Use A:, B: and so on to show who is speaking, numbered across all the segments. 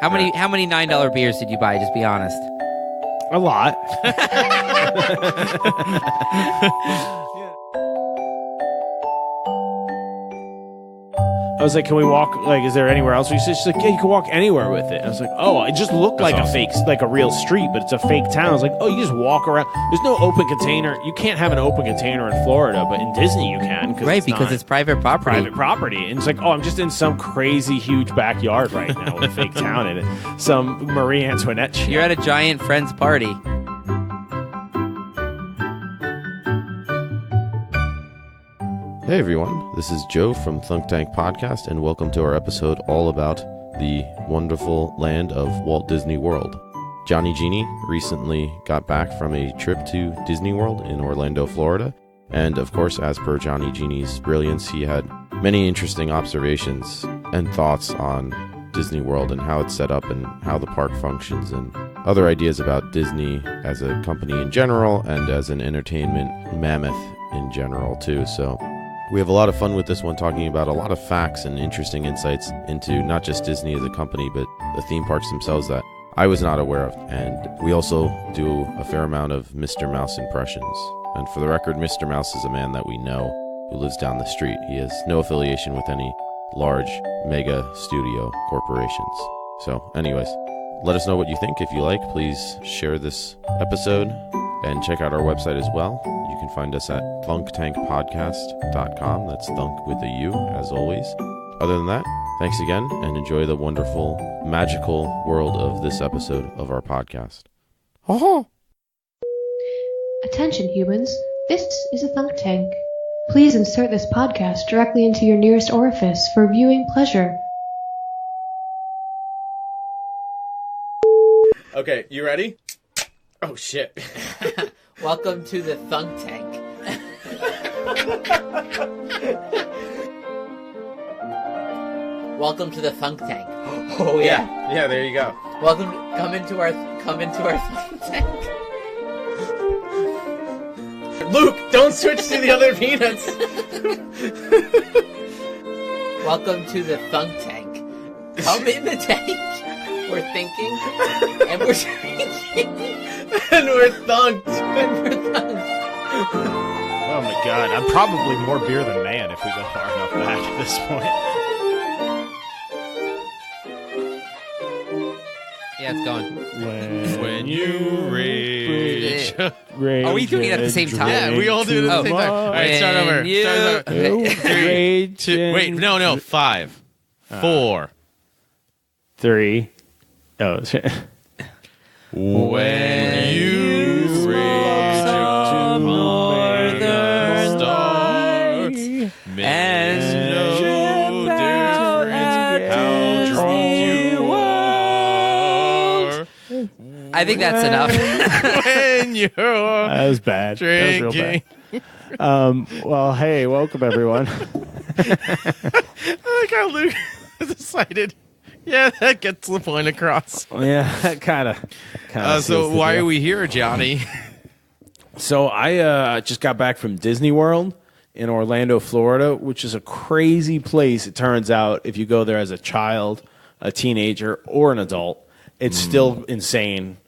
A: How many $9 beers did you buy? Just be honest.
B: A lot. I was like, can we walk, like, is there anywhere else? She's like, yeah, you can walk anywhere with it. I was like, oh, it just looked like a real street, but it's a fake town. I was like, oh, you just walk around. There's no open container. You can't have an open container in Florida, but in Disney you can.
A: Right, because it's private property.
B: Private property. And it's like, oh, I'm just in some crazy, huge backyard right now with a fake town in it. Some Marie Antoinette shit.
A: You're at a giant friend's party.
C: Hey everyone, this is Joe from Thunk Tank Podcast, and welcome to our episode all about the wonderful land of Walt Disney World. Johnny Genie recently got back from a trip to Disney World in Orlando, Florida, and of course, as per Johnny Genie's brilliance, he had many interesting observations and thoughts on Disney World and how it's set up and how the park functions, and other ideas about Disney as a company in general and as an entertainment mammoth in general too. So we have a lot of fun with this one, talking about a lot of facts and interesting insights into not just Disney as a company, but the theme parks themselves that I was not aware of. And we also do a fair amount of Mr. Mouse impressions. And for the record, Mr. Mouse is a man that we know who lives down the street. He has no affiliation with any large mega studio corporations. So anyways, let us know what you think. If you like, please share this episode and check out our website as well. You can find us at thunktankpodcast.com. That's thunk with a U, as always. Other than that, thanks again, and enjoy the wonderful, magical world of this episode of our podcast. Haw-haw!
D: Attention humans, this is a Thunk Tank. Please insert this podcast directly into your nearest orifice for viewing pleasure.
E: Okay, you ready? Oh shit.
A: Welcome to the Thunk Tank. Welcome to the Thunk Tank.
E: Oh yeah. Yeah, there you go.
A: Come into our Thunk Tank.
E: Luke, don't switch to the other peanuts.
A: Welcome to the Thunk Tank. Come in the tank. We're thinking, and we're drinking,
E: and we're thunked.
B: Oh my god, I'm probably more beer than man if we go far enough back at this point.
A: Yeah, it's going.
E: When you rage.
A: Are we doing it at the same time?
E: Yeah, we all do it at the same time. All right, start over.
A: Okay.
E: 3, 2, wait, no, 5, 4,
B: 3. Oh,
E: when you rage upon the stars, and no difference how drunk you are.
A: I think that's enough.
E: When you're
B: that was bad.
E: Drinking.
B: That was real bad. Well, hey, welcome everyone.
E: I like how Luke decided. Yeah, that gets the point across.
B: Yeah, kind of.
E: So why are we here, Johnny?
B: So I just got back from Disney World in Orlando, Florida, which is a crazy place. It turns out if you go there as a child, a teenager, or an adult, it's still insane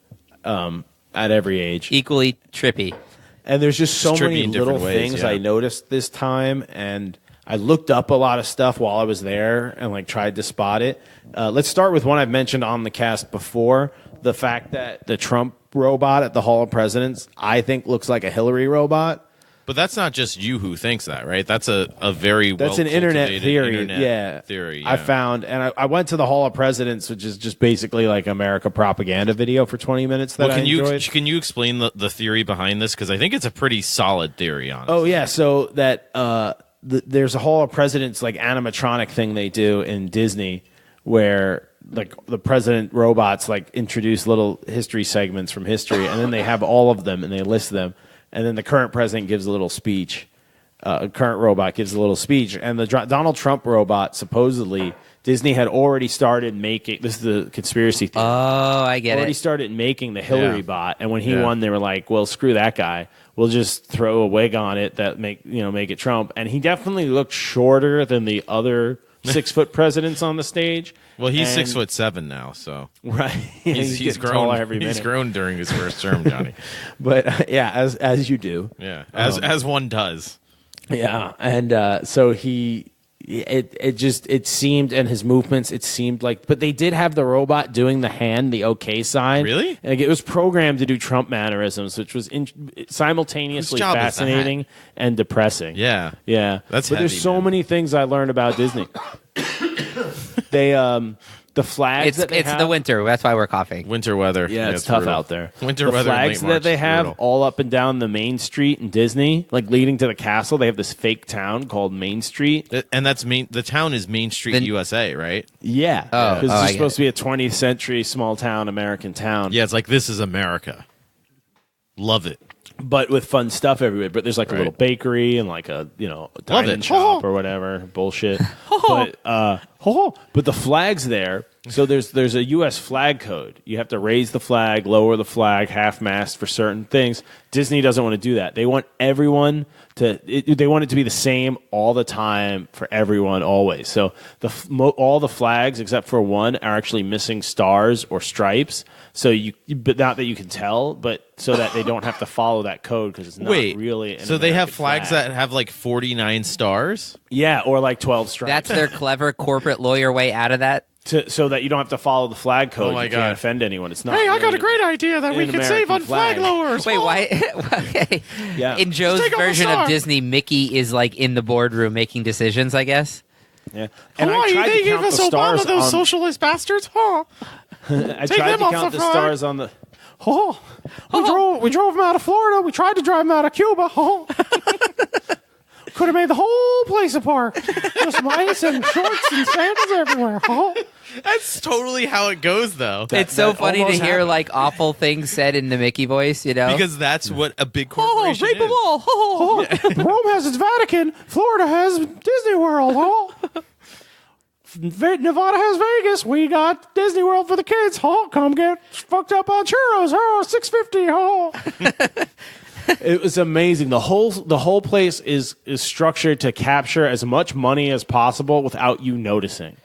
B: at every age.
A: Equally trippy.
B: And there's just so
E: Trippy
B: many
E: in different
B: little
E: ways,
B: things
E: yeah.
B: I noticed this time, and I looked up a lot of stuff while I was there and like tried to spot it. Let's start with one I've mentioned on the cast before, the fact that the Trump robot at the Hall of Presidents, I think looks like a Hillary robot.
E: But that's not just you who thinks that, right? That's a very
B: That's an internet theory.
E: Theory.
B: I found, and I went to the Hall of Presidents, which is just basically like America propaganda video for 20 minutes that I enjoyed.
E: Can you explain the theory behind this? Because I think it's a pretty solid theory on it.
B: Oh, yeah. So that there's a Hall of Presidents like animatronic thing they do in Disney where like the president robots like introduce little history segments from history, and then they have all of them and they list them. And then the current president gives a little speech. Current robot gives a little speech. And the Donald Trump robot, supposedly, Disney had already started making... This is the conspiracy theory.
A: Oh, I get
B: already
A: it.
B: started making the Hillary bot. And when he won, they were like, well, screw that guy. We'll just throw a wig on it that make it Trump. And he definitely looked shorter than the other 6-foot presidents on the stage.
E: Well, he's
B: And-
E: 7 now, so
B: Right.
E: he's
B: getting
E: grown.
B: taller every minute.
E: He's grown during his first term, Johnny.
B: But yeah, as you do.
E: Yeah, as one does.
B: Yeah, and so it seemed, and his movements, it seemed like, but they did have the robot doing the hand, the okay sign.
E: Really?
B: Like, it was programmed to do Trump mannerisms, which was simultaneously
E: Whose job is that?
B: fascinating and depressing.
E: Yeah.
B: Yeah.
E: That's
B: but there's
E: heavy,
B: so
E: man.
B: many things I learned about Disney. They the flags that they
A: It's
B: have,
A: the winter. That's why we're coughing.
E: Winter weather.
B: Yeah, it's tough
E: brutal.
B: out there.
E: Winter
B: the
E: weather. in
B: flags
E: late March
B: that they
E: is
B: have
E: brutal.
B: all up and down the main street in Disney, like leading to the castle. They have this fake town called Main Street.
E: And that's Main. The town is Main Street,
A: Then-
E: USA, right?
B: Yeah,
A: Oh,
B: because
A: I
B: it's
A: get
B: supposed to be a 20th century small town American town.
E: Yeah, it's like this is America. Love it.
B: But with fun stuff everywhere. But there's like a
E: Right.
B: little bakery and like a
E: Love
B: dining
E: it.
B: shop or whatever bullshit. But but the flags there. So there's a U.S. flag code. You have to raise the flag, lower the flag, half mast for certain things. Disney doesn't want to do that. They want everyone they want it to be the same all the time for everyone always. So all the flags except for one are actually missing stars or stripes. So but not that you can tell, but so that they don't have to follow that code because it's not really.
E: So they have
B: American
E: flags
B: flag.
E: that have like 49 stars?
B: Yeah, or like 12 stripes.
A: That's their clever corporate lawyer way out of that.
B: So that you don't have to follow the flag code.
E: Oh my
B: you
E: God.
B: can't offend anyone. It's not.
E: Hey, I got
B: really
E: a great idea that we
B: an
E: can save on
B: American
E: flag
B: flag.
E: lowers.
A: Wait,
E: Oh.
A: why? Okay.
B: Yeah.
A: In Joe's
E: Just take off the
A: version of
E: star.
A: Disney, Mickey is like in the boardroom making decisions, I guess.
B: Yeah. And I
E: Hawaii,
B: tried
E: they
B: to
E: gave
B: count
E: us
B: the stars
E: Obama, those
B: on.
E: socialist bastards, huh?
B: I
E: Take
B: tried
E: them
B: to
E: off
B: count
E: the
B: the
E: flag.
B: stars on the. We drove them out of Florida. We tried to drive them out of Cuba. Could have made the whole place apart. Just mice and shorts and sandals everywhere.
E: That's totally how it goes, though.
A: It's so
B: that
A: funny to
B: almost
A: hear
B: happened.
A: like awful things said in the Mickey voice, you know?
E: Because that's what a big corporation
A: rape them
E: is.
A: all.
B: Rome has its Vatican. Florida has Disney World. Nevada has Vegas. We got Disney World for the kids. Come get fucked up on churros. $6.50. It was amazing. The whole place is structured to capture as much money as possible without you noticing.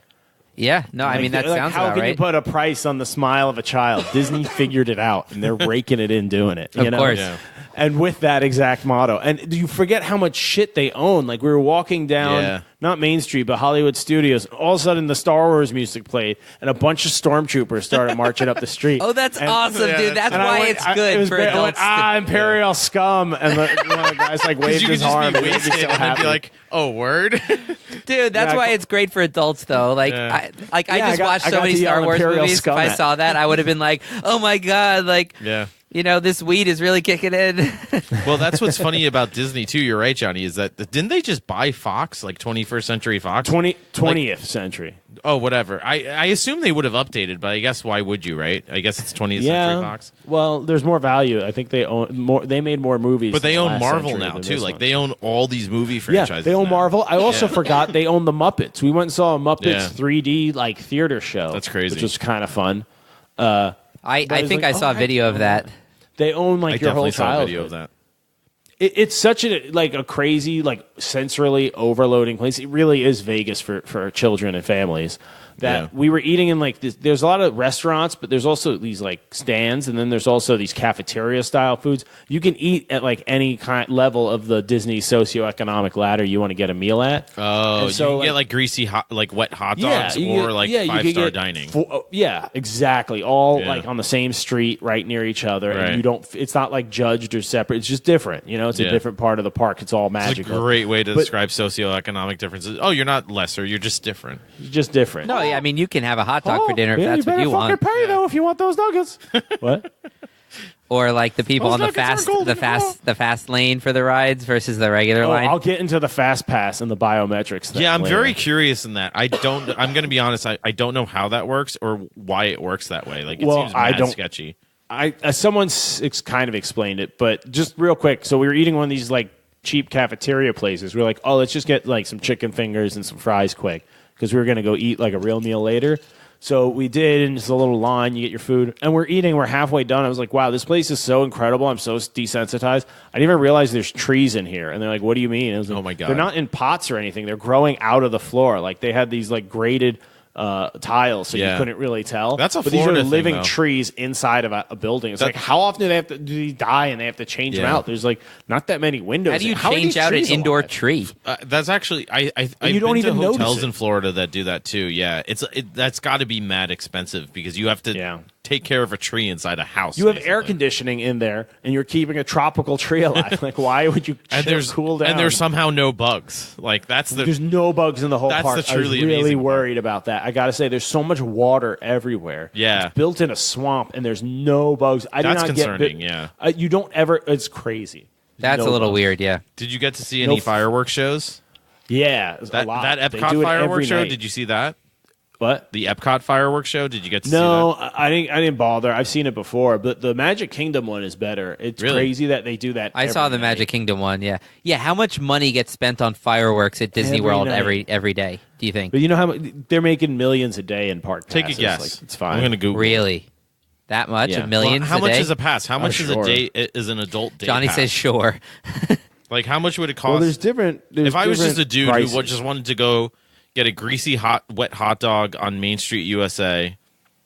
A: Yeah, no, I mean, that sounds
B: how
A: about
B: can you
A: right.
B: put a price on the smile of a child? Disney figured it out, and they're raking it in doing it.
A: Of course.
E: Yeah.
B: And with that exact motto. And you forget how much shit they own. Like, we were walking down,
E: Yeah.
B: not Main Street, but Hollywood Studios. And all of a sudden, the Star Wars music played, and a bunch of stormtroopers started marching up the street.
A: Oh, that's
B: And-
A: awesome,
E: Yeah,
A: dude. That's
B: and I
A: why
B: went-
A: it's
B: it
A: good
B: was
A: for
B: great. I went,
A: adults.
B: Imperial scum. And one of the guys like waved
E: You could
B: his
E: just
B: arm.
E: be
B: and he was
E: wasted
B: so
E: and then
B: happy.
E: be like, oh, word?
A: Dude, that's
B: Yeah,
A: why
B: I-
A: it's great for adults, though. Like,
E: Yeah.
A: I
B: Yeah,
A: just watched
B: I
A: so
B: got
A: many
B: to yell
A: Star Wars
B: Imperial
A: movies. If
B: scum
A: I
B: at-
A: saw that, I would have been like, oh my God, like,
E: Yeah.
A: you know, this weed is really kicking in.
E: Well, that's what's funny about Disney, too. You're right, Johnny, is that didn't they just buy Fox, like 21st Century Fox?
B: 20th century.
E: Oh, whatever. I assume they would have updated, but I guess why would you, right? I guess it's 20th Century Fox.
B: Well, there's more value. I think they own more. They made more movies,
E: But they
B: in the
E: own
B: last
E: Marvel
B: century
E: now,
B: than
E: too.
B: this
E: Like,
B: one.
E: they own all these movie
B: Yeah,
E: franchises.
B: they own
E: now.
B: Marvel. I also
E: Yeah.
B: forgot they own the Muppets. We went and saw a Muppets
E: Yeah.
B: 3D like theater show.
E: That's crazy.
B: Which was kind of fun.
A: I
B: it's
A: think
B: like,
A: I saw
B: oh,
A: a video
B: I
A: of that.
B: They own
E: I
B: like your whole
E: definitely saw a
B: childhood.
E: video of that.
B: It's such a crazy, like sensorily overloading place. It really is Vegas for children and families. That
E: Yeah.
B: we were eating in like this, there's a lot of restaurants, but there's also these like stands, and then there's also these cafeteria style foods. You can eat at like any kind level of the Disney socioeconomic ladder you want to get a meal at.
E: Oh,
B: And so,
E: you can get like greasy, wet hot dogs
B: you
E: or
B: get-
E: like
B: you could
E: 5-star
B: get
E: dining.
B: Yeah, exactly. All
E: Yeah.
B: like on the same street, right near each other,
E: Right.
B: and you don't. It's not like judged or separate. It's just different. You know, it's
E: Yeah.
B: a different part of the park. It's all
E: It's a
B: magical.
E: great way to
B: But-
E: describe socioeconomic differences. Oh, you're not lesser, you're just different.
B: It's just different.
A: No, yeah, I mean, you can have a hot dog for dinner if that's what you want.
B: Pay though if you want those nuggets. What?
A: Or like the people
E: Those
A: on the
E: nuggets are golden.
A: the fast lane for the rides versus the regular
B: Oh,
A: line.
B: I'll get into the fast pass and the biometrics. Thing
E: Yeah, I'm
B: later.
E: very curious in that. I'm going to be honest. I don't know how that works or why it works that way. Like, it
B: Well,
E: seems
B: I
E: mad
B: don't-
E: sketchy.
B: Someone's kind of explained it, but just real quick. So we were eating one of these like cheap cafeteria places. We were like, oh, let's just get like some chicken fingers and some fries quick because we were going to go eat like a real meal later. So we did, and it's a little line. You get your food, and we're eating. We're halfway done. I was like, wow, this place is so incredible. I'm so desensitized. I didn't even realize there's trees in here. And they're like, what do you mean? I was like,
C: Oh, my God.
B: They're not in pots or anything. They're growing out of the floor. Like they had these like graded tiles, so you couldn't really tell.
C: That's a
B: But these are
C: Florida thing,
B: living
C: though.
B: trees inside of a building. It's like, how often do they die and they have to change them out? There's like not that many windows.
F: How do you
B: are
F: change
B: these
F: out an
B: trees
F: indoor
B: alive?
F: tree?
C: That's actually I've
B: you don't
C: been
B: even
C: to
B: notice
C: hotels
B: it.
C: in Florida that do that too. Yeah, that's got to be mad expensive because you have to take care of a tree inside a house.
B: You have
C: basically.
B: air conditioning in there, and you're keeping a tropical tree alive. Like, why would you cool down?
C: And there's somehow no bugs. Like
B: there's no bugs in the whole
C: That's
B: park.
C: the truly
B: I was really
C: amazing part.
B: worried about that. I got to say, there's so much water everywhere.
C: Yeah.
B: It's built in a swamp, and there's no bugs. I
C: That's
B: do not
C: concerning,
B: get
C: yeah.
B: You don't ever. It's crazy.
F: That's
B: No
F: a little
B: bugs.
F: weird, yeah.
C: Did you get to see any fireworks shows?
B: Yeah, a
C: That
B: lot.
C: that
B: They
C: Epcot
B: do it
C: fireworks
B: every
C: show?
B: night.
C: Did you see that?
B: What?
C: The Epcot fireworks show? Did you get to see
B: No,
C: that?
B: I didn't bother. I've seen it before, but the Magic Kingdom one is better. It's
C: Really?
B: crazy that they do that.
F: I saw
B: every
F: the
B: night.
F: Magic Kingdom one, yeah. Yeah, how much money gets spent on fireworks at Disney
B: Every
F: World
B: night.
F: every day, do you think?
B: But you know how they're making millions a day in park
C: Take a
B: passes.
C: guess.
B: Like, it's fine.
C: I'm going to Google.
F: Really? That much?
B: Yeah.
F: A million
C: How
F: a
C: much
F: day?
C: is a pass? How much is
B: sure.
C: a day? Is an adult day
F: Johnny
C: pass?
F: says sure.
C: Like, how much would it cost?
B: Well, there's different.
C: if I was just a
B: different
C: dude
B: prices.
C: who just wanted to go get a greasy, wet hot dog on Main Street, USA,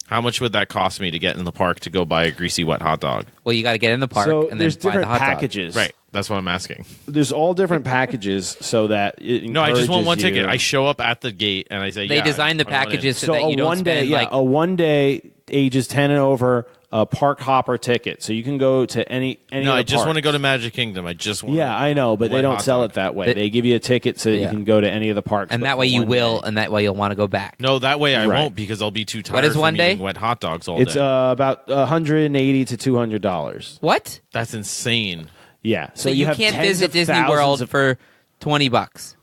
C: how much would that cost me to get in the park to go buy a greasy, wet hot dog?
F: Well, you got to get in the park
B: So
F: and then
B: there's
F: buy the
B: different
F: hot dog.
B: packages.
C: Right. That's what I'm asking.
B: There's all different packages so that it
C: No, I just want
B: encourages
C: one ticket.
B: you-
C: I show up at the gate and I say,
F: They
C: yeah,
F: designed the
C: I want in.
F: packages so
B: So
F: that
B: a
F: you don't
B: one day,
F: spend like
B: a 1 day ages 10 and over park hopper ticket. So you can go to any.
C: No,
B: of the
C: I just want to
B: parks.
C: go to Magic Kingdom. I just want.
B: Yeah, I know, but they
C: wet
B: don't
C: hot
B: sell
C: dog.
B: it that way.
F: They-
B: They give you a ticket so that
F: Yeah.
B: you can go to any of the parks.
F: and
B: but
F: that
B: for
F: way you
B: 1
F: will,
B: day.
F: and that way you'll want to go back.
C: No, that way I
B: Right.
C: won't because I'll be too tired.
F: What is
C: from
F: 1 day?
C: eating wet hot dogs all
B: It's
C: day.
B: about $180 to $200.
F: What?
C: That's insane.
B: Yeah,
F: So you
B: have
F: can't
B: tens
F: visit
B: of
F: Disney
B: thousands
F: World
B: of-
F: for $20.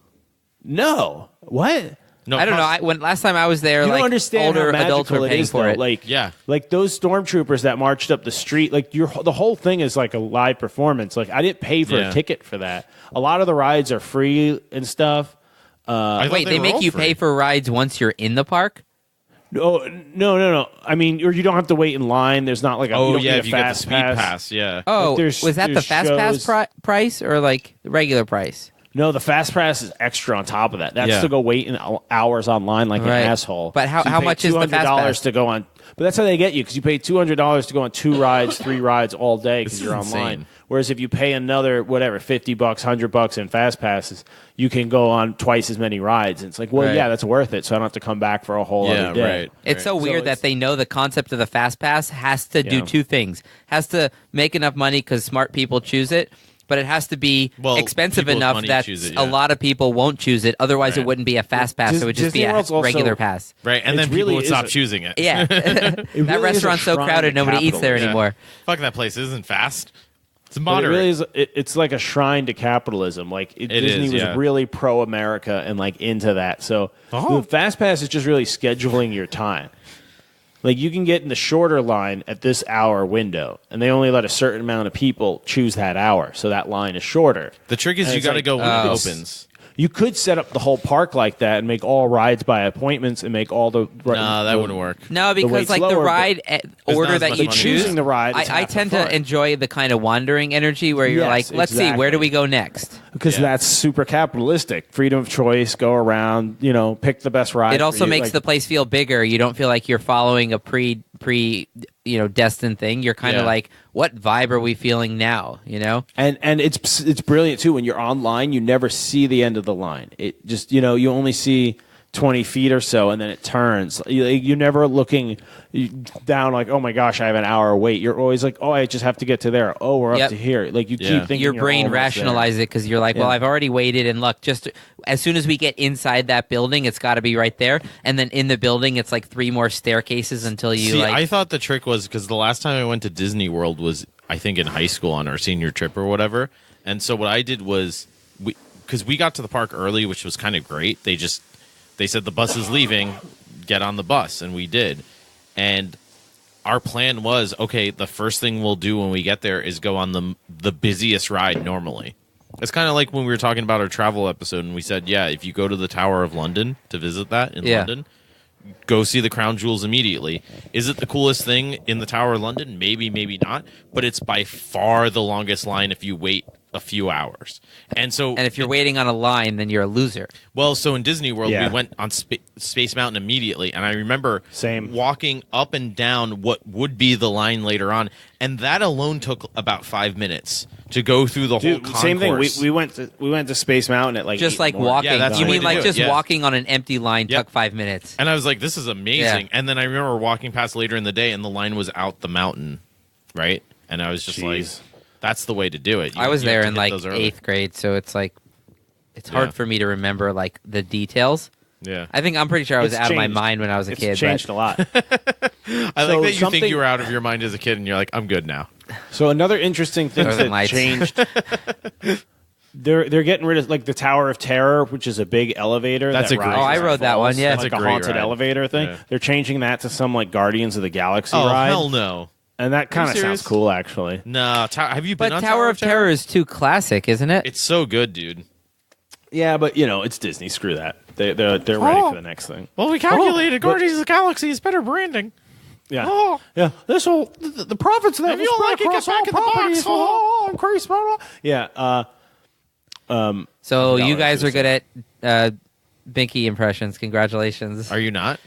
B: No, what?
C: No,
F: I don't know. When last time I was there,
B: You
F: like
B: don't understand
F: older
B: how
F: adults
B: magical
F: were
B: it
F: paying
B: is,
F: for
B: though.
F: it.
B: Like,
C: Yeah.
B: like those stormtroopers that marched up the street. Like the whole thing is like a live performance. Like I didn't pay for
C: Yeah.
B: a ticket for that. A lot of the rides are free and stuff.
C: I thought
F: Wait, they
C: were
F: make
C: all
F: you
C: free.
F: pay for rides once you're in the park?
B: No. I mean, or you don't have to wait in line. There's not like a, you
C: Oh
B: don't
C: yeah,
B: need
C: if
B: a
C: you get the
B: fast
C: speed
B: pass.
C: pass, yeah.
F: Oh,
B: there's-
F: was that the
B: there's
F: fast pass
B: shows-
F: price or like the regular price?
B: No, the fast pass is extra on top of that. That's
C: Yeah.
B: to go wait in hours online like
F: Right.
B: an asshole.
F: But how-
B: So you
F: how
B: pay
F: much is the fast
B: $200
F: pass?
B: to go on? But that's how they get you because you pay $200 to go on 2 rides, 3 rides all day because
C: This
B: you're
C: is
B: online.
C: insane.
B: Whereas if you pay another whatever $50, $100 in fast passes, you can go on twice as many rides. And it's like, well,
F: Right.
B: yeah, that's worth it. So I don't have to come back for a whole
C: Yeah,
B: other day.
C: right.
F: It's so weird
B: it's-
F: that they know the concept of the fast pass has to do
B: Yeah.
F: two things. Has to make enough money because smart people choose it, but it has to be
C: Well,
F: expensive
C: people with
F: enough
C: money
F: that
C: choose it,
F: a
C: yeah.
F: lot of people won't choose it. Otherwise, it
C: Right.
F: wouldn't be a fast pass.
B: Dis-
F: It would just
B: Disney
F: be a
B: World's also-
F: regular pass.
C: Right, and
B: It's
C: then people
B: really
C: would
B: is
C: stop
B: a-
C: choosing it.
F: Yeah,
B: really is
F: that
B: a
F: restaurant's so
B: shrine
F: crowded,
B: to
F: nobody eats there
B: capitalism.
F: anymore.
C: Fuck, that place isn't fast. It's
B: But it
C: moderate.
B: really is. It's like a shrine to capitalism. Like Disney
C: is,
B: was
C: yeah.
B: really pro America and like into that. So
C: Oh.
B: the fast pass is just really scheduling your time. Like you can get in the shorter line at this hour window, and they only let a certain amount of people choose that hour, so that line is shorter.
C: The trick is
B: And
C: you
B: it's
C: got to
B: like,
C: go when it
B: oh.
C: opens.
B: You could set up the whole park like that and make all rides by appointments and make all the
C: Nah, that wouldn't work.
F: No, because
B: wait's
F: like the
B: lower,
F: ride order
C: not as
F: that
C: much
F: you
C: money.
F: choose,
B: Choosing the ride is
F: I
B: half the
F: tend to
B: fun.
F: enjoy the kind of wandering energy where you're
B: Yes,
F: like, let's see, where do
B: exactly.
F: we go next?
B: because
C: Yeah.
B: that's super capitalistic. Freedom of choice, go around, pick the best ride.
F: It
B: for
F: also
B: you.
F: makes
B: Like,
F: the place feel bigger. You don't feel like you're following a pre destined thing. You're kind of
C: Yeah.
F: like, what vibe are we feeling now?
B: And it's brilliant too. When you're online, you never see the end of the line. It just you only see 20 feet or so, and then it turns. You're never looking down like, oh my gosh, I have an hour wait. You're always like, oh, I just have to get to there. Oh, we're
F: Yep.
B: up to here. Like you
C: Yeah.
B: keep thinking
F: Your
B: you're
F: brain
B: almost there.
F: rationalizes it because you're like, well,
B: Yeah.
F: I've already waited, and look, just as soon as we get inside that building, it's got to be right there. And then in the building, it's like 3 more staircases until you
C: See,
F: like.
C: I thought the trick was because the last time I went to Disney World was, I think, in high school on our senior trip or whatever. And so what I did was, because we got to the park early, which was kind of great. They said the bus is leaving, get on the bus, and we did. And our plan was, okay, the first thing we'll do when we get there is go on the busiest ride normally. It's kind of like when we were talking about our travel episode, and we said, yeah, if you go to the Tower of London to visit that in
F: Yeah.
C: London, go see the crown jewels immediately. Is it the coolest thing in the Tower of London? Maybe, maybe not. But it's by far the longest line if you wait a few hours. And
F: if you're waiting on a line, then you're a loser.
C: Well, so in Disney World,
B: Yeah.
C: we went on Space Mountain immediately, and I remember walking up and down what would be the line later on, and that alone took about 5 minutes to go through the whole concourse.
B: Same thing. We went to Space Mountain at like
F: Just
B: 8
F: like
B: in the morning.
F: walking.
C: Yeah, that's
F: You
C: the way
F: mean
C: to
F: like
C: do it,
F: just
C: yeah.
F: walking on an empty line
C: Yep.
F: took 5 minutes?
C: And I was like, this is amazing.
F: Yeah.
C: And then I remember walking past later in the day, and the line was out the mountain, right? And I was just like, that's the way to do it.
F: I was
C: You have
F: there
C: to
F: in
C: hit
F: like
C: those early.
F: 8th grade, so it's like it's hard
C: Yeah.
F: for me to remember like the details.
C: Yeah.
F: I'm pretty sure I was
B: It's
F: out of my
B: changed.
F: mind when I was a
B: It's
F: kid.
B: changed a lot.
C: I like
B: So
C: that you
B: something-
C: think you were out of your mind as a kid, and you're like, I'm good now.
B: So another interesting thing
F: Northern
B: that
F: Lights.
B: changed. They're getting rid of like the Tower of Terror, which is a big elevator.
C: That's
B: that
C: a great-
B: rises
F: Oh, I
B: and
F: rode that
B: falls.
F: one, yeah.
B: It's
C: That's
B: like
C: a
B: a
C: great
B: haunted
C: ride.
B: elevator thing.
C: Yeah.
B: They're changing that to some like Guardians of the Galaxy
C: Oh,
B: ride,
C: hell no.
B: and that kind of
C: serious?
B: sounds cool actually.
C: No, have you been
F: But
C: on
F: Tower of Terror is too classic, isn't it?
C: It's so good, dude.
B: Yeah, but it's Disney. Screw that. They're ready for the next thing.
E: Well, we calculated Guardians of the Galaxy is better branding.
B: Yeah,
E: Oh.
B: yeah. This will the profits that
E: If
B: will
E: you don't
B: spread
E: like it, get
B: across all
E: back in the box.
B: properties.
E: Oh.
B: I'm crazy. Blah, blah. Yeah.
F: So
B: No,
F: you
B: I
F: guys
B: was
F: are
B: gonna
F: good at Binky impressions. Congratulations.
C: Are you not?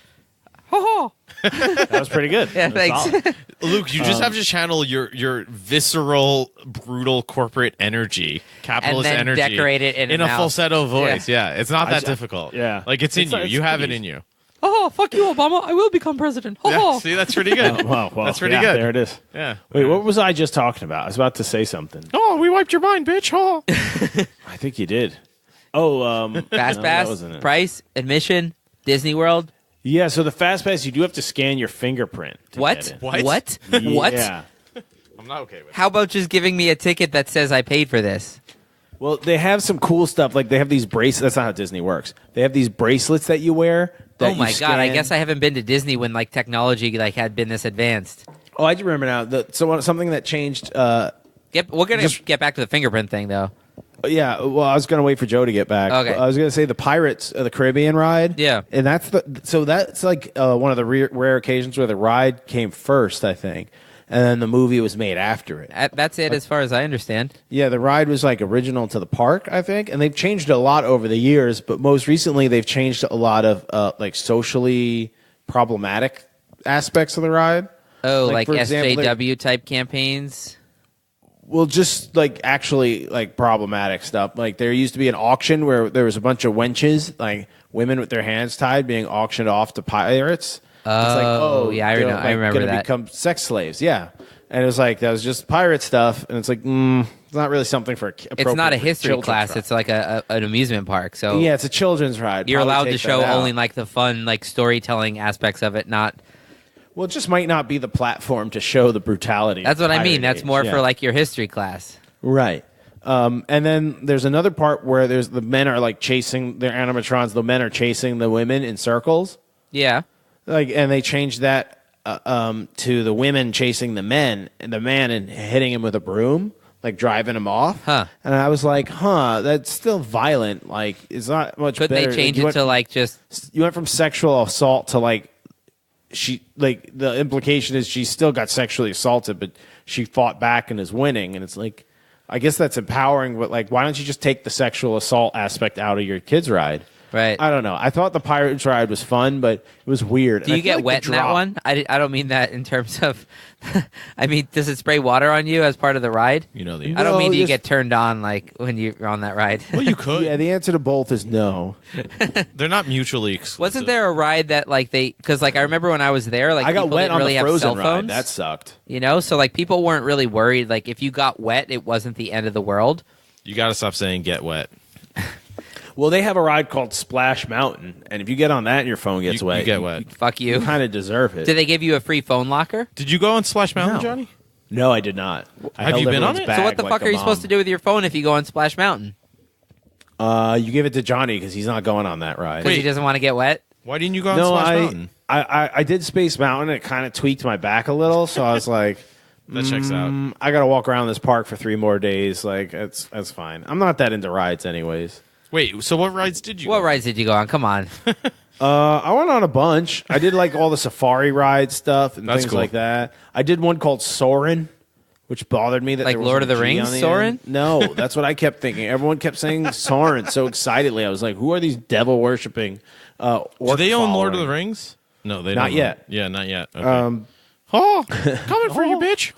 B: That was pretty good.
F: Yeah,
B: That was
F: thanks.
B: solid.
C: Luke, you just have to channel your visceral, brutal corporate energy, capitalist
F: And then
C: energy,
F: decorate it in a
C: a
F: mouth.
C: falsetto voice. Yeah, it's not that
B: ju-
C: difficult.
B: yeah.
C: like it's in
B: It's
C: you.
B: not-
C: You
B: it's
C: have it
B: pretty
C: in you.
F: Oh, fuck you, Obama. I will become president.
C: Yeah, see, that's pretty good.
B: Well,
C: that's pretty
B: yeah,
C: good.
B: There it is.
C: Yeah.
B: Wait, what was I just talking about? I was about to say something.
E: Oh, we wiped your mind, bitch. Oh.
B: I think you did. Oh,
F: Fast
B: no, that
F: Pass,
B: wasn't it.
F: price, admission, Disney World.
B: Yeah, so the Fast Pass, you do have to scan your fingerprint. To
F: What?
B: Get in.
C: What?
F: What? What?
B: Yeah.
C: I'm not okay with it.
F: How about just giving me a ticket that says I paid for this?
B: Well, they have some cool stuff. Like they have these bracelets. That's not how Disney works. They have these bracelets that you wear. That
F: Oh my
B: you
F: god! I
B: scan.
F: guess I haven't been to Disney when like technology like had been this advanced.
B: Oh, I do remember now. Something that changed.
F: We're gonna
B: Just-
F: get back to the fingerprint thing though.
B: Yeah, well, I was going to wait for Joe to get back.
F: Okay.
B: I was going to say the Pirates of the Caribbean ride.
F: Yeah.
B: and that's like one of the rare occasions where the ride came first, I think, and then the movie was made after it.
F: That's it, as far as I understand.
B: Yeah, the ride was like original to the park, I think, and they've changed a lot over the years. But most recently, they've changed a lot of like socially problematic aspects of the ride.
F: Oh, like
B: for example,
F: SJW type campaigns.
B: Well, just like actually like problematic stuff. Like there used to be an auction where there was a bunch of wenches, like women with their hands tied, being auctioned off to pirates. It's like,
F: Oh, yeah, I
B: they're,
F: know- I remember
B: gonna
F: that.
B: Become sex slaves, yeah. And it was like that was just pirate stuff, and it's like it's not really something for.
F: It's not a history
B: children's
F: class.
B: ride.
F: It's like an amusement park. So
B: Yeah, it's a children's ride.
F: you're
B: Probably
F: allowed to
B: take
F: show
B: that out.
F: only like the fun, like storytelling aspects of it. Not
B: Well, it just might not be the platform to show the brutality.
F: that's
B: of
F: what I
B: pirate
F: mean. That's
B: age.
F: more
B: Yeah.
F: for like your history class.
B: Right. And then there's another part where there's the men are like chasing their animatrons. The men are chasing the women in circles.
F: Yeah.
B: Like, and they changed that to the women chasing the men and the man and hitting him with a broom, like driving him off.
F: Huh.
B: And I was like, that's still violent. Like, it's not much
F: Couldn't
B: better.
F: they change
B: You
F: it
B: went
F: to
B: from-
F: like just
B: you went from sexual assault to like the implication is she still got sexually assaulted, but she fought back and is winning. And it's like, I guess that's empowering, but like, why don't you just take the sexual assault aspect out of your kids' ride?
F: right?
B: I don't know. I thought the Pirates ride was fun, but it was weird.
F: Do
B: And I
F: you
B: feel
F: get
B: like
F: wet
B: the
F: in that
B: drop-
F: one? I don't mean that in terms of. I mean, does it spray water on you as part of the ride?
C: You know the.
F: I don't
B: No,
F: mean do you
B: just-
F: get turned on like when you're on that ride.
C: Well, you could.
B: Yeah, the answer to both is no.
C: They're not mutually exclusive.
F: Wasn't there a ride that like because like I remember when I was there, like
B: I got
F: people
B: wet
F: didn't
B: on
F: really
B: the
F: have
B: Frozen
F: cell phones,
B: ride. That sucked.
F: you know, so like people weren't really worried. Like if you got wet, it wasn't the end of the world.
C: You got to stop saying "get wet."
B: Well, they have a ride called Splash Mountain, and if you get on that and your phone gets
C: You-
B: wet,
C: you get wet.
F: Fuck
B: You
F: you.
B: kind of deserve it.
F: Did they give you a free phone locker?
C: Did you go on Splash Mountain,
B: No.
C: Johnny?
B: No, I did not. I
C: Have
B: held
C: you been on
B: everyone's
C: it?
B: bag
F: So what the
B: like
F: fuck
B: a
F: are you
B: mom.
F: supposed to do with your phone if you go on Splash Mountain?
B: You give it to Johnny because he's not going on that ride.
F: Because he doesn't want to get wet.
C: Why didn't you go on
B: No,
C: Splash
B: I,
C: Mountain?
B: I did Space Mountain. It kind of tweaked my back a little, so I was like,
C: That checks out.
B: I got to walk around this park for 3 more days. Like, that's fine. I'm not that into rides, anyways.
C: Wait, so what rides did you?
F: What
C: go?
F: rides did you go on? Come on.
B: I went on a bunch. I did like all the safari ride stuff and
E: That's
B: things
E: cool.
B: like that. I did one called Soren, which bothered me. That
F: Like
B: there
F: Lord
B: wasn't
F: of the
B: a G
F: Rings,
B: on the
F: Soren?
B: end. No, that's what I kept thinking. Everyone kept saying Soren so excitedly. I was like, who are these devil worshipping?
E: Do they own Lord of the Rings? No, they
B: Not
E: don't.
B: yet.
E: Yeah, not yet. Okay. Coming for you, bitch.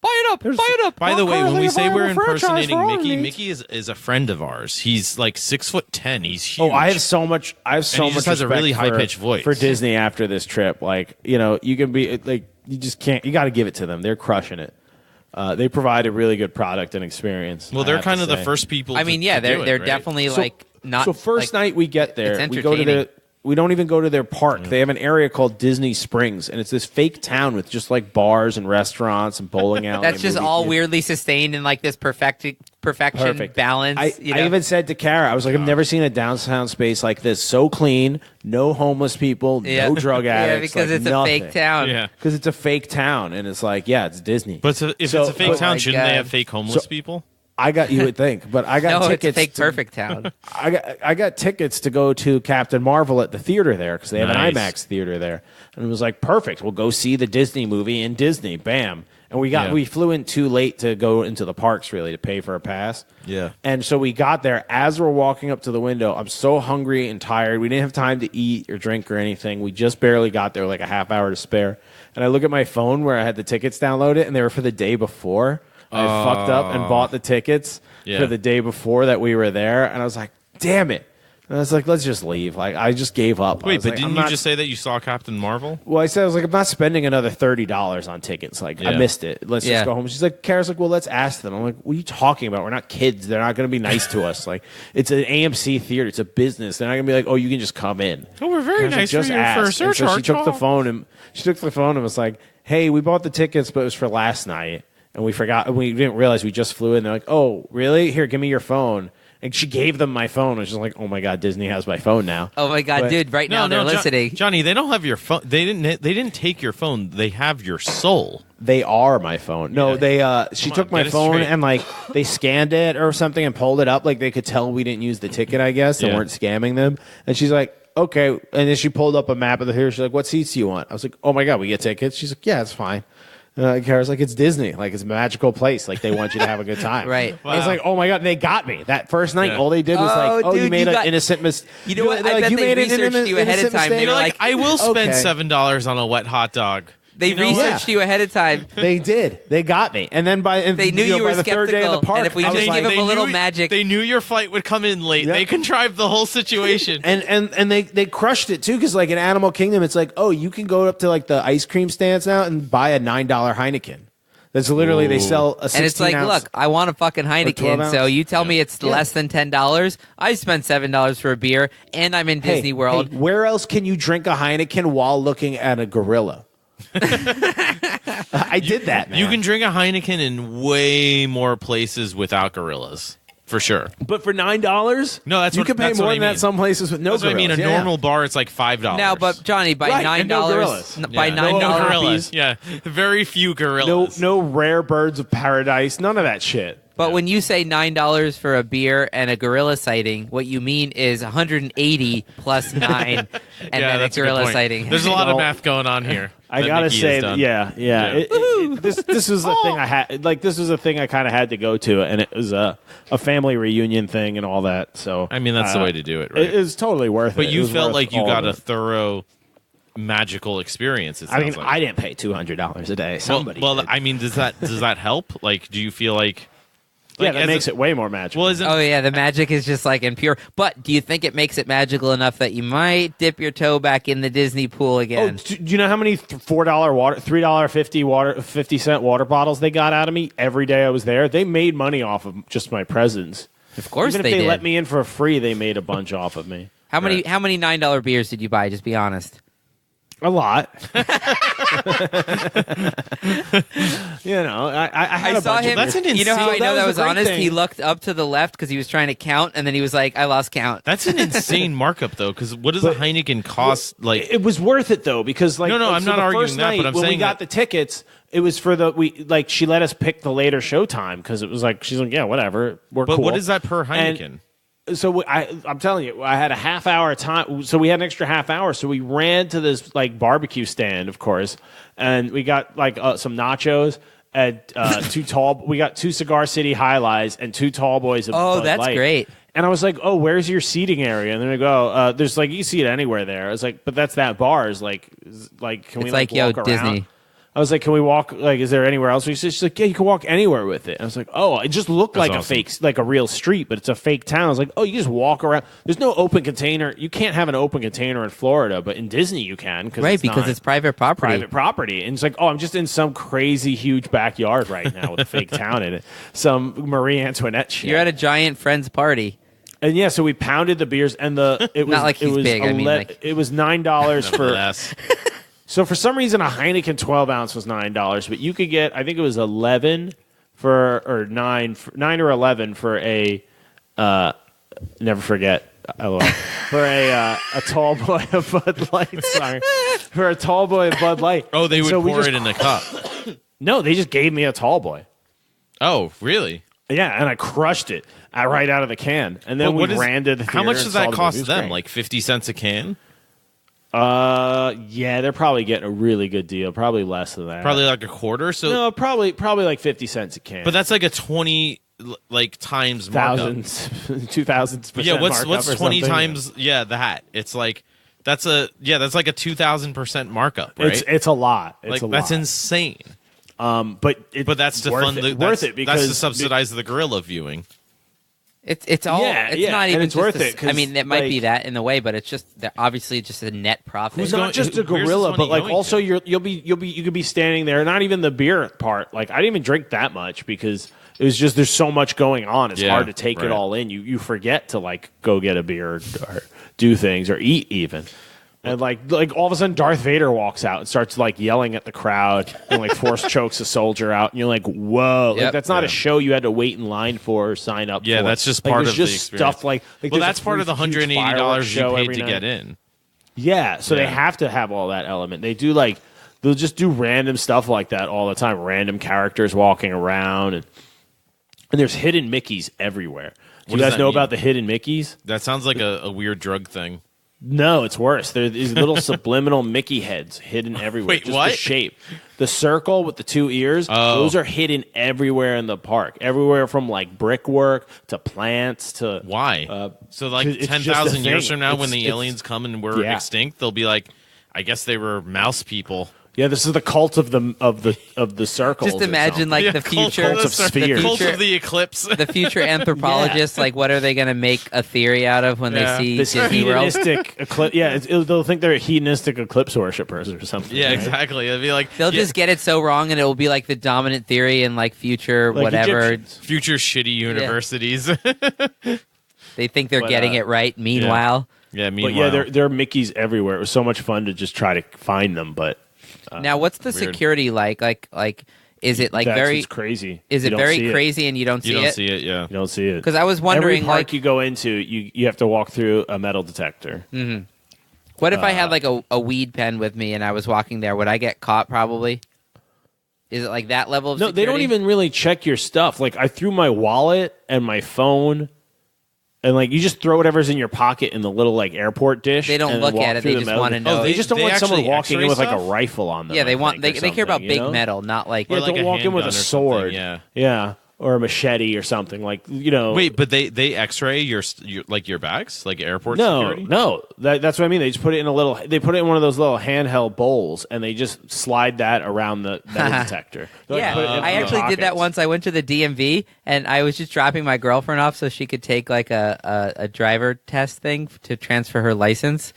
F: Buy it up.
E: By the way, when we say we're
B: viable franchise
E: impersonating
B: for all
E: Mickey,
B: needs.
E: Mickey is a friend of ours. He's like 6'10". He's huge.
B: Oh, I have so much. I have so
E: he
B: much.
E: just has a
B: respect
E: really
B: for-
E: high-pitched voice.
B: for Disney after this trip. Like, you know, you can be like, you just can't. You got to give it to them. They're crushing it. They provide a really good product and experience.
E: Well,
B: I
E: they're
B: have
E: kind
B: to
E: of the
B: say.
E: first people.
F: I mean,
E: to
F: yeah,
E: do
F: they're
E: it, right?
F: definitely
B: So-
F: like not.
B: So first
F: like,
B: night we get there,
F: it's
B: we go to
F: entertaining.
B: we don't even go to their park. They have an area called Disney Springs, and it's this fake town with just like bars and restaurants and bowling alley.
F: That's
B: and
F: just
B: movie
F: all
B: theater.
F: weirdly sustained in like this perfection
B: Perfect
F: balance.
B: I
F: you know?
B: even said to Kara, I was like, I've never seen a downtown space like this, so clean, no homeless people,
F: Yeah.
B: no drug
F: Yeah,
B: addicts,
F: because
B: like
F: it's a
B: nothing.
F: fake town.
E: Yeah.
B: Because it's a fake town, and it's like, yeah, it's Disney.
E: But if
B: So-
E: it's a fake
B: oh
E: town,
F: my
E: shouldn't they
F: God.
E: have fake homeless
B: So-
E: people?
B: I got you would think, but I got
F: No, it's
B: tickets.
F: a fake
B: to-
F: perfect town.
B: I got tickets to go to Captain Marvel at the theater there because they have
E: Nice.
B: an IMAX theater there, and it was like perfect. We'll go see the Disney movie in Disney. Bam! And we flew in too late to go into the parks really to pay for a pass.
E: Yeah.
B: And so we got there as we're walking up to the window. I'm so hungry and tired. We didn't have time to eat or drink or anything. We just barely got there, like a half hour to spare. And I look at my phone where I had the tickets downloaded, and they were for the day before. I fucked up and bought the tickets for the day before that we were there, and I was like, damn it. And I was like, let's just leave. Like, I just gave up. I
E: Wait,
B: was
E: but
B: like,
E: didn't
B: I'm
E: you
B: not-
E: just say that you saw Captain Marvel?
B: Well, I said, I was like, I'm not spending another $30 on tickets. Like, I
E: Yeah.
B: missed it. Let's
F: Yeah.
B: just go home. She's like, Kara's like, well, let's ask them. I'm like, what are you talking about? We're not kids. They're not going to be nice to us. Like, it's an AMC theater. It's a business. They're not going to be like, oh, you can just come in.
E: Oh, we're very
B: And I was like,
E: nice for you for a
B: And so she
E: surcharge.
B: took the phone and was like, hey, we bought the tickets, but it was for last night. And we forgot. We didn't realize we just flew in. They're like, oh, really? Here, give me your phone. And she gave them my phone. I was just like, oh my God, Disney has my phone now.
F: Oh my God,
B: But-
F: dude! Right now they're listening.
E: Johnny, they don't have your phone. They didn't take your phone. They have your soul.
B: They are my phone. No,
E: Yeah.
B: she
E: Come
B: took
E: on,
B: my
E: get it
B: phone
E: straight.
B: and like they scanned it or something and pulled it up. Like they could tell we didn't use the ticket, I guess. They
E: Yeah.
B: weren't scamming them. And she's like, okay. And then she pulled up a map of the theater. She's like, what seats do you want? I was like, oh my God, we get tickets. She's like, yeah, it's fine. Kara's like, it's Disney. Like, it's a magical place. Like, they want you to have a good time.
F: Right.
B: I was like, oh my God, they got me. That first night,
E: Yeah.
B: all they did was
F: Oh,
B: like, oh, you
F: dude,
B: made
F: you
B: an
F: got-
B: innocent mistake.
F: You know what? I bet they researched you ahead of time. They were like,
E: I will spend
B: Okay.
E: $7 on a wet hot dog.
F: They
E: You know
F: researched
B: what?
F: you ahead of time.
B: They did. They got me. And then
F: They knew you
B: by
F: were
B: the third day of the
F: skeptical,
B: park,
F: and if we
B: I was
F: just
B: like,
F: give them a little
E: knew-
F: magic.
E: They knew your flight would come in late.
B: Yep.
E: They contrived the whole situation.
B: And they crushed it too, because like in Animal Kingdom, it's like, oh, you can go up to like the ice cream stands now and buy a $9 Heineken. That's literally they sell a 16
F: And it's like,
B: ounce.
F: look, I want a fucking
B: 12
F: Heineken.
B: ounce.
F: So you tell me it's less than $10. I spent $7 for a beer, and I'm in
B: Hey,
F: Disney World.
B: hey, where else can you drink a Heineken while looking at a gorilla? I did that. Man.
E: You can drink a Heineken in way more places without gorillas, for sure.
B: but for $9,
E: No, that's
B: you
E: what-
B: can pay
E: that's
B: more
E: what I
B: than that
E: mean.
B: some places with no
E: That's what I
B: gorillas.
E: mean. A
B: Yeah.
E: normal bar, it's like $5.
F: Now, but Johnny, by
B: Right,
F: $9,
B: and no gorillas.
F: by
E: Yeah.
F: $9,
B: No
E: gorillas.
B: puppies.
E: Yeah, very few gorillas.
B: no rare birds of paradise, none of that shit.
F: but when you say $9 for a beer and a gorilla sighting, what you mean is 180 plus 9, and
E: Yeah,
F: then a
E: that's a good
F: gorilla
E: point.
F: sighting.
E: There's a lot of
B: Well,
E: math going on here.
B: I
E: that
B: gotta
E: Mickey
B: say,
E: has done.
B: yeah. This was the thing I had. Like, this was the thing I kind of had to go to, and it was a family reunion thing and all that. So,
E: I mean, that's the way to do it, right?
B: It was totally worth it.
E: But
B: It
E: you
B: was
E: felt
B: worth
E: like you
B: all
E: got
B: of
E: a
B: it.
E: thorough magical experience. It
B: I mean,
E: sounds like.
B: I didn't pay $200 a day. Somebody.
E: well,
B: did.
E: I mean, does that help? Like, do you feel like?
B: yeah,
E: like,
B: that
E: as
B: makes
E: a-
B: it way more magical.
E: Well, isn't
F: Oh yeah, the magic is just like impure. But do you think it makes it magical enough that you might dip your toe back in the Disney pool
B: Oh,
F: again?
B: do you know how many $4 water, $3.50 water bottles they got out of me every day I was there? They made money off of just my presence.
F: Of course
B: Even if
F: they
B: they
F: did.
B: let me in for free, they made a bunch off of me.
F: How many $9 beers did you buy? Just be honest.
B: A lot. You know, I had
F: I
B: a
F: saw
B: bunch of
F: him.
E: That's an
F: You know how I
B: insane-
F: know
B: that
F: that
B: was
F: was
B: the great
F: honest?
B: thing.
F: He looked up to the left because he was trying to count, and then he was like, "I lost count."
E: that's an insane markup though? Because what does a Heineken cost? Like,
B: It was worth it though, because like
E: No, I'm
B: so
E: not
B: the
E: arguing
B: first
E: that,
B: night,
E: but I'm
B: when we
E: saying
B: got
E: that-
B: the tickets, it was for she let us pick the later show time because it was like she's like, yeah, whatever, we're
E: but
B: cool.
E: what is that per
B: And
E: Heineken?
B: So I'm telling you, I had a half hour time. So we had an extra half hour. So we ran to this like barbecue stand, of course, and we got like some nachos and we got 2 Cigar City High Lies and 2 tall boys of
F: Oh,
B: Bud
F: that's
B: Light.
F: great.
B: And I was like, "Oh, where's your seating area?" And then I go, "There's like you can see it anywhere there." I was like, "But that's that bar." Is like, can we
F: It's
B: like
F: like,
B: walk
F: yo,
B: around?
F: Disney.
B: I was like, "Can we walk? Like, is there anywhere else?" She's like, "Yeah, you can walk anywhere with it." And I was like, "Oh, it just looked like
C: awesome.
B: a fake, like a real street, but it's a fake town." I was like, "Oh, you just walk around. There's no open container. You can't have an open container in Florida, but in Disney you can,
F: Right, because it's private property.
B: private property." And it's like, "Oh, I'm just in some crazy huge backyard right now with a fake town in it, some Marie Antoinette shit."
F: You're at a giant friend's party.
B: And yeah, so we pounded the beers, and it was
F: Not like he's big, I mean, like-
B: it was $9 for.
C: Nevertheless.
B: So for some reason, a Heineken 12 ounce was $9, but you could get, I think it was 11 or 9 or 11 for a never forget. For a tall boy of Bud Light. Sorry, for a tall boy of Bud Light.
C: Oh, they
B: And
C: would
B: so we
C: pour
B: just-
C: it in a cup.
B: No, they just gave me a tall boy.
C: Oh, really?
B: Yeah, and I crushed it right out of the can, and then we ran to the theater.
C: How much
B: and
C: does
B: saw
C: that
B: the movie. It
C: cost
B: was
C: them?
B: great.
C: Like 50 cents a can?
B: Yeah, they're probably getting a really good deal. Probably less than that.
C: Probably like a quarter. So,
B: no, probably like 50 cents a can.
C: but that's like a 20 like times markup.
B: thousands, 2,000%.
C: Yeah, what's
B: markup or
C: 20
B: something.
C: times? Yeah, that. It's like that's like a 2,000% markup, right?
B: It's a lot. It's
C: like
B: a
C: that's
B: lot.
C: insane.
B: But
C: That's to
B: worth
C: fund
B: it,
C: the
B: worth it because
C: that's to subsidize the gorilla viewing.
F: It's all.
B: Yeah,
F: it's
B: yeah,
F: not
B: and
F: even
B: it's
F: just
B: worth
F: a-
B: it 'cause,
F: I mean, it might be
B: like-
F: that in the way, but it's just obviously just a net profit.
B: It's
C: going-
B: not just a
C: where's this
B: gorilla,
C: money
B: but like
C: going
B: also
C: to?
B: you could be standing there. Not even the beer part. Like I didn't even drink that much because it was just there's so much going on. It's
C: Yeah,
B: hard to take
C: right.
B: it all in. You forget to like go get a beer or do things or eat even. And like all of a sudden Darth Vader walks out and starts like yelling at the crowd and like force chokes a soldier out and you're like, whoa, like
F: Yep.
B: that's not
C: Yeah.
B: a show you had to wait in line for or sign up
C: Yeah,
B: for.
C: that's just
B: Like,
C: part
B: there's
C: of the
B: just
C: experience.
B: stuff like
C: Well,
B: there's a
C: that's part of the
B: huge
C: $180
B: fireworks
C: you
B: show
C: paid
B: every
C: to
B: night.
C: get in.
B: Yeah, so they
C: Yeah.
B: have to have all that element. They do they'll just do random stuff like that all the time. Random characters walking around and there's hidden Mickeys everywhere. Do
C: What
B: you
C: does
B: guys
C: that
B: know
C: mean?
B: about the hidden Mickeys?
C: That sounds like a weird drug thing.
B: No, it's worse. There's these little subliminal Mickey heads hidden everywhere.
C: Wait,
B: just
C: what?
B: the shape. The circle with the 2 ears,
C: Oh.
B: those are hidden everywhere in the park. Everywhere from like brickwork to plants to
C: Why? So like
B: it's just a
C: 10,000 years
B: thing.
C: from now, when the
B: It's-
C: aliens come and we're
B: Yeah.
C: extinct, they'll be like, I guess they were mouse people.
B: Yeah, this is the cult of the circles.
F: Just
B: or
F: imagine
B: something.
F: like
C: Yeah,
F: the
C: cult
F: future,
C: of the
B: spheres.
C: cult
F: future-
C: of the eclipse.
F: the future anthropologists. Like, what are they going to make a theory out of when
C: Yeah.
F: they see
B: This
F: Disney World?
B: hedonistic eclipse. Yeah, they'll think they're hedonistic eclipse worshippers or something.
C: Yeah,
B: right?
C: exactly. It'd be like
F: They'll
C: yeah,
F: just get it so wrong, and it will be like the dominant theory in like future
B: Like
F: whatever.
B: Egyptians.
C: future shitty universities.
F: They think they're
B: But,
F: getting it right. Meanwhile,
C: Yeah,
B: But
C: meanwhile,
B: yeah, there are Mickeys everywhere. It was so much fun to just try to find them, but
F: now what's the
C: weird.
F: security like? Like, is it like
B: that's
F: very?
B: what's crazy.
F: Is
B: You
F: it
B: don't
F: very
B: see
F: crazy and you don't see
C: you don't
F: it?
C: see it. Yeah,
B: You don't see it
F: Because I was
B: every
F: wondering,
B: park
F: like,
B: you go into, you have to walk through a metal detector.
F: what if I had like a weed pen with me and I was walking there? Would I get caught? Probably. Is it like that level of
B: No,
F: security?
B: they don't even really check your stuff. Like I threw my wallet and my phone. And like you just throw whatever's in your pocket in the little like airport dish.
F: They don't
B: and then
F: look
B: walk
F: at it,
B: through
F: they
B: the
F: just
B: metal
F: wanna
B: detector.
F: know.
B: Oh, they just don't
C: They
B: want someone
C: actually
B: walking in
C: X-ray
B: with like a
C: stuff?
B: rifle on them.
F: Yeah, they
B: I
F: want
B: think,
F: they
B: or
F: care about
B: something,
F: big
B: you know?
F: metal, not like
B: Yeah,
C: Or like
B: don't
C: a
B: walk in with a
C: handgun or something,
B: sword.
C: yeah.
B: Or a machete or something like
C: Wait, but they X-ray your bags, like airport
B: No,
C: security.
B: no, that's what I mean. They just put it in they put it in one of those little handheld bowls, and they just slide that around the metal detector. They, like,
F: yeah,
B: put it in
F: I
B: their
F: actually did that
B: pockets.
F: once. I went to the DMV and I was just dropping my girlfriend off so she could take like a driver test thing to transfer her license.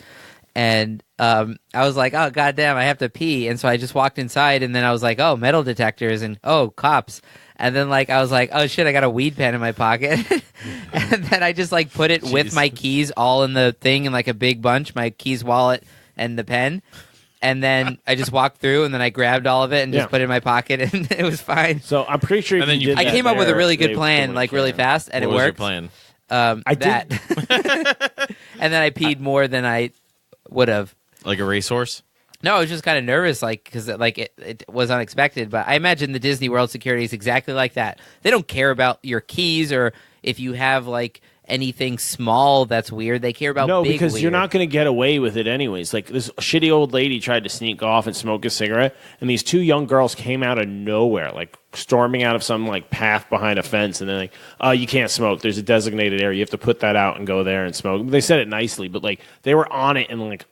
F: And I was like, oh, goddamn, I have to pee. And so I just walked inside and then I was like, oh, metal detectors and oh, cops. And then like I was like, oh, shit, I got a weed pen in my pocket. And then I just like put it with
C: Jeez.
F: my keys all in the thing in like a big bunch, my keys, wallet, and the pen. And then I just walked through, and then I grabbed all of it and just
B: Yeah.
F: put it in my pocket, and it was fine.
B: So I'm pretty sure.
C: And
B: if
C: then
B: you
C: you-
B: did
F: I
B: that
F: came up with a
B: there,
F: really good
B: they
F: plan,
B: wouldn't
F: like really
B: care.
F: fast, and
C: What
F: it
C: was your
F: worked.
C: plan?
B: I did.
F: That. And then I peed more than I would have.
C: Like a racehorse?
F: No, I was just kind of nervous, like because like it was unexpected. But I imagine the Disney World security is exactly like that. They don't care about your keys or if you have like anything small that's weird. They care about
B: No,
F: big
B: because you're
F: weird.
B: not going to get away with it anyways. Like this shitty old lady tried to sneak off and smoke a cigarette, and these two young girls came out of nowhere, like storming out of some like path behind a fence, and they're like, "Oh, you can't smoke. There's a designated area. You have to put that out and go there and smoke." They said it nicely, but like they were on it in like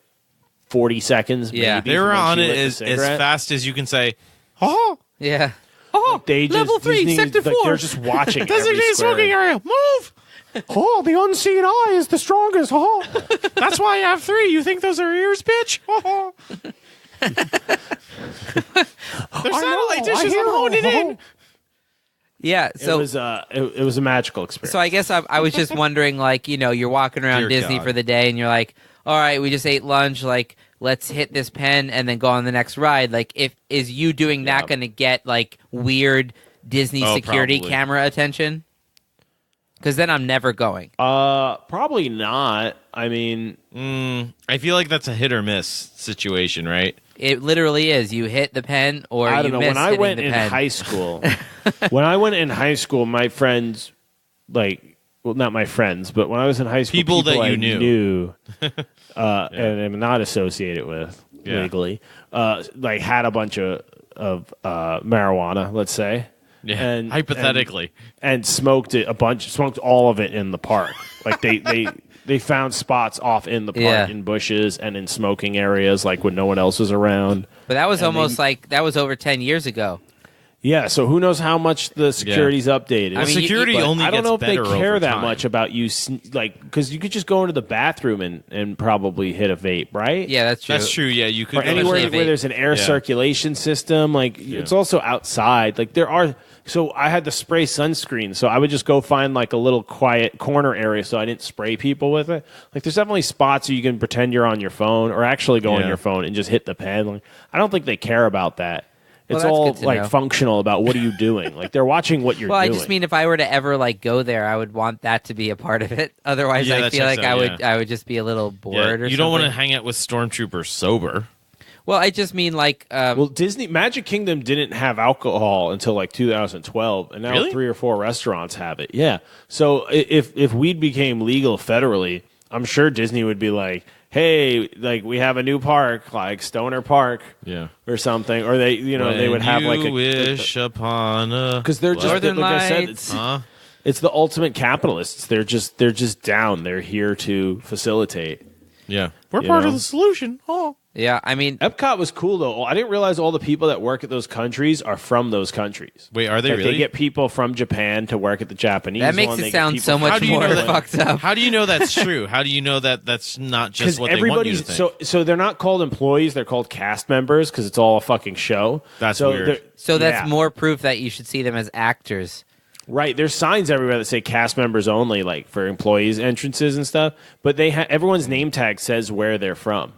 B: 40 seconds.
F: Yeah.
B: maybe
E: They were
B: from when
E: on
B: she
E: it
B: lit the
E: as
B: cigarette.
E: fast as you can say, "Oh,
F: Yeah.
B: They just,
E: level 3,
B: Disney,
E: sector
B: like,
E: 4.
B: They're just watching. every
E: designated
B: square.
E: smoking area, move!"
B: Oh, the unseen eye is the strongest. Oh.
E: That's why I have 3. You think those are ears, bitch? Oh. They're satellite dishes. I'm honing in.
F: Yeah. So
B: it was a magical experience.
F: So I guess I was just wondering, like, you're walking around
E: Dear
F: Disney
E: God.
F: for the day, and you're like, all right, we just ate lunch, like, let's hit this pen and then go on the next ride. Like, is you doing that going to get like weird Disney security
E: probably.
F: camera attention? Because then I'm never going.
B: Probably not. I mean,
E: I feel like that's a hit or miss situation, right?
F: It literally is. You hit the pen or
B: I
F: you
B: don't know.
F: miss
B: When I
F: hitting
B: went
F: the
B: in
F: pen.
B: high school, my friends, like, well, not my friends, but when I was in high school,
E: People that
B: I
E: you knew.
B: and am not associated with
E: Yeah.
B: legally, like had a bunch of marijuana, let's say.
E: Yeah.
B: And
E: Hypothetically.
B: and smoked all of it in the park. Like they found spots off in the park,
F: Yeah.
B: in bushes and in smoking areas, like when no one else was around.
F: But that was
B: and
F: almost like that was over 10 years ago.
B: Yeah, so who knows how much the security's updated?
F: I mean,
E: security
F: but
E: only
B: I don't
E: gets
B: know if they
E: better
B: care
E: over
B: that
E: time.
B: much about you, like, because you could just go into the bathroom and probably hit a vape, right?
F: Yeah, that's true.
E: That's true. Yeah, you could
B: Or
E: go
B: anywhere
F: Especially a
B: where
F: vape.
B: there's an air
E: Yeah.
B: circulation system, like it's also outside. Like there are. So I had to spray sunscreen, so I would just go find like a little quiet corner area, so I didn't spray people with it. Like there's definitely spots where you can pretend you're on your phone, or actually go on
E: Yeah.
B: your phone and just hit the pen. Like I don't think they care about that.
F: Well,
B: It's
F: that's
B: all
F: good to
B: like
F: know.
B: functional about what are you doing. Like they're watching what you're
F: Well, I
B: doing.
F: just mean if I were to ever like go there, I would want that to be a part of it. Otherwise,
E: Yeah,
F: I
E: that
F: feel like
E: checks out,
F: I would just be a little bored.
E: Yeah,
F: Or
E: you don't want to
F: something.
E: hang out with stormtroopers sober.
F: Well, I just mean like
B: Well, Magic Kingdom didn't have alcohol until like 2012, and now
E: Really?
B: 3 or 4 restaurants have it. Yeah. So if weed became legal federally, I'm sure Disney would be like, "Hey, like we have a new park, like Stoner Park,
E: Yeah.
B: or something," or they, they would have like a
E: wish upon a
B: because they're just
F: Northern
B: like I said,
F: Lights.
B: it's the ultimate capitalists. They're just down. They're here to facilitate.
E: Yeah, we're
B: You
E: part
B: know?
E: of the solution. Oh,
F: yeah, I mean
B: Epcot was cool though. I didn't realize all the people that work at those countries are from those countries.
E: wait, are they
B: Like,
E: really?
B: They get people from Japan to work at the Japanese
F: that makes
B: one. They
F: it
B: get
F: sound
B: people
F: so
B: from-
F: much
E: How do you
F: more
E: know that?
F: fucked up.
E: How do you know that's true? How do you know that that's not just
B: Because
E: what they want you
B: everybody's
E: to think?
B: so they're not called employees; they're called cast members because it's all a fucking show.
E: That's
B: so
E: weird.
B: they're-
F: So that's
B: yeah.
F: more proof that you should see them as actors.
B: Right, there's signs everywhere that say cast members only, like for employees' entrances and stuff. But everyone's name tag says where they're from.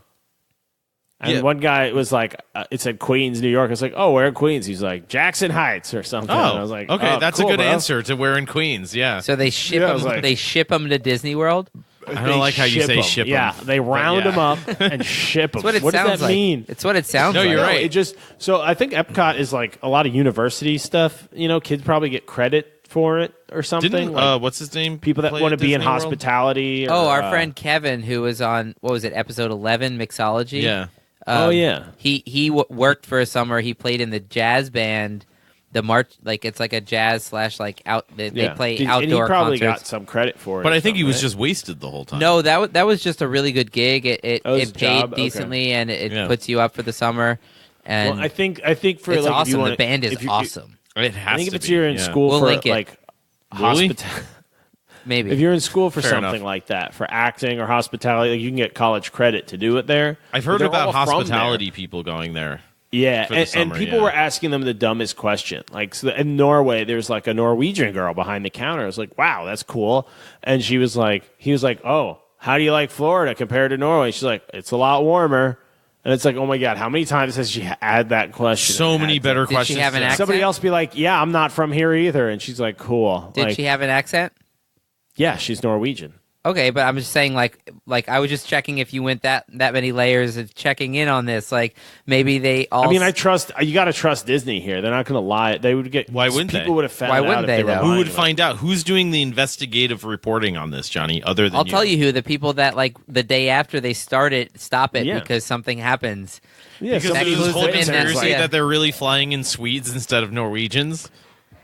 B: And
E: Yeah.
B: one guy was like, it said Queens, New York. I was like, oh, where in Queens? He's like Jackson Heights or something.
E: Oh,
B: And I was like,
E: okay,
B: oh,
E: that's
B: cool,
E: a good
B: bro.
E: answer to where in Queens. Yeah,
F: So they ship
B: Yeah, I
F: them.
B: was like-
F: They ship them to Disney World.
E: I don't like how you say
B: 'em.
E: ship 'em.
B: Yeah, they round
E: yeah.
B: them up and ship them.
F: That's what it
B: what does
F: sounds
B: that
F: like.
B: mean?
F: It's what it sounds
E: No,
F: like.
E: you're right.
B: It just so I think Epcot is like a lot of university stuff. Kids probably get credit for it or something.
E: Didn't
B: like
E: what's his name?
B: people that
E: play
B: want to
E: at
B: be in
E: Disney World?
B: hospitality. Or,
F: Oh, our friend Kevin, who was on what was it, episode 11, Mixology?
E: Yeah.
B: Oh, yeah.
F: He worked for a summer. He played in the jazz band, the march. Like it's like a jazz slash like out. They play
B: and
F: outdoor
B: he probably
F: concerts.
B: got some credit for it.
E: But
B: or
E: I think he
B: something,
E: was
B: right?
E: just wasted the whole time.
F: No, that was just a really good gig. It
B: Oh, it was a
F: paid
B: job? Okay.
F: decently, and it
E: Yeah.
F: puts you up for the summer. And
B: Well, I think for
F: it's
B: like, if
F: awesome.
B: you wanna,
F: The band is
B: if you-
F: awesome.
E: it has
B: I think if
E: to
B: it's
E: be.
B: you're in
E: yeah.
B: school
F: We'll
B: for
F: link it.
B: like
E: Will we?
B: hospitality.
F: Maybe
B: If you're in school for
E: Fair
B: something
E: enough.
B: like that, for acting or hospitality, like you can get college credit to do it there.
E: I've
B: But
E: heard
B: they're
E: about
B: all from there.
E: hospitality people going there.
B: Yeah,
E: for the
B: and
E: summer,
B: people
E: yeah.
B: were asking them the dumbest question. Like so in Norway, there's like a Norwegian girl behind the counter. I was like, "Wow, that's cool." And he was like, "Oh, how do you like Florida compared to Norway?" She's like, "It's a lot warmer." And it's like, "Oh my god, how many times has she had that question?"
E: So
B: and
E: many
B: had
E: better
F: Did she
E: questions.
F: have an
E: to-
F: accent?
B: Somebody else be like, "Yeah, I'm not from here either," and she's like, "Cool."
F: Did
B: Like,
F: she have an accent?
B: Yeah, she's Norwegian.
F: Okay, but I'm just saying, like I was just checking if you went that many layers of checking in on this. Like maybe they all.
B: I mean, you got to trust Disney here. They're not going to lie. They would get.
E: Why wouldn't
B: people
E: they?
B: would have found
F: Why
B: out
F: wouldn't
B: if
F: they,
B: were
F: though?
B: lying
E: Who would
B: about
E: find out? Who's doing the investigative reporting on this, Johnny? Other than
F: I'll
E: you?
F: tell you who the people that like the day after they stop it
B: Yeah.
F: because something happens.
B: it. Yeah,
E: Because
F: That
E: there's this whole
F: includes them in that,
E: conspiracy
F: yeah.
E: that they're really flying in Swedes instead of Norwegians.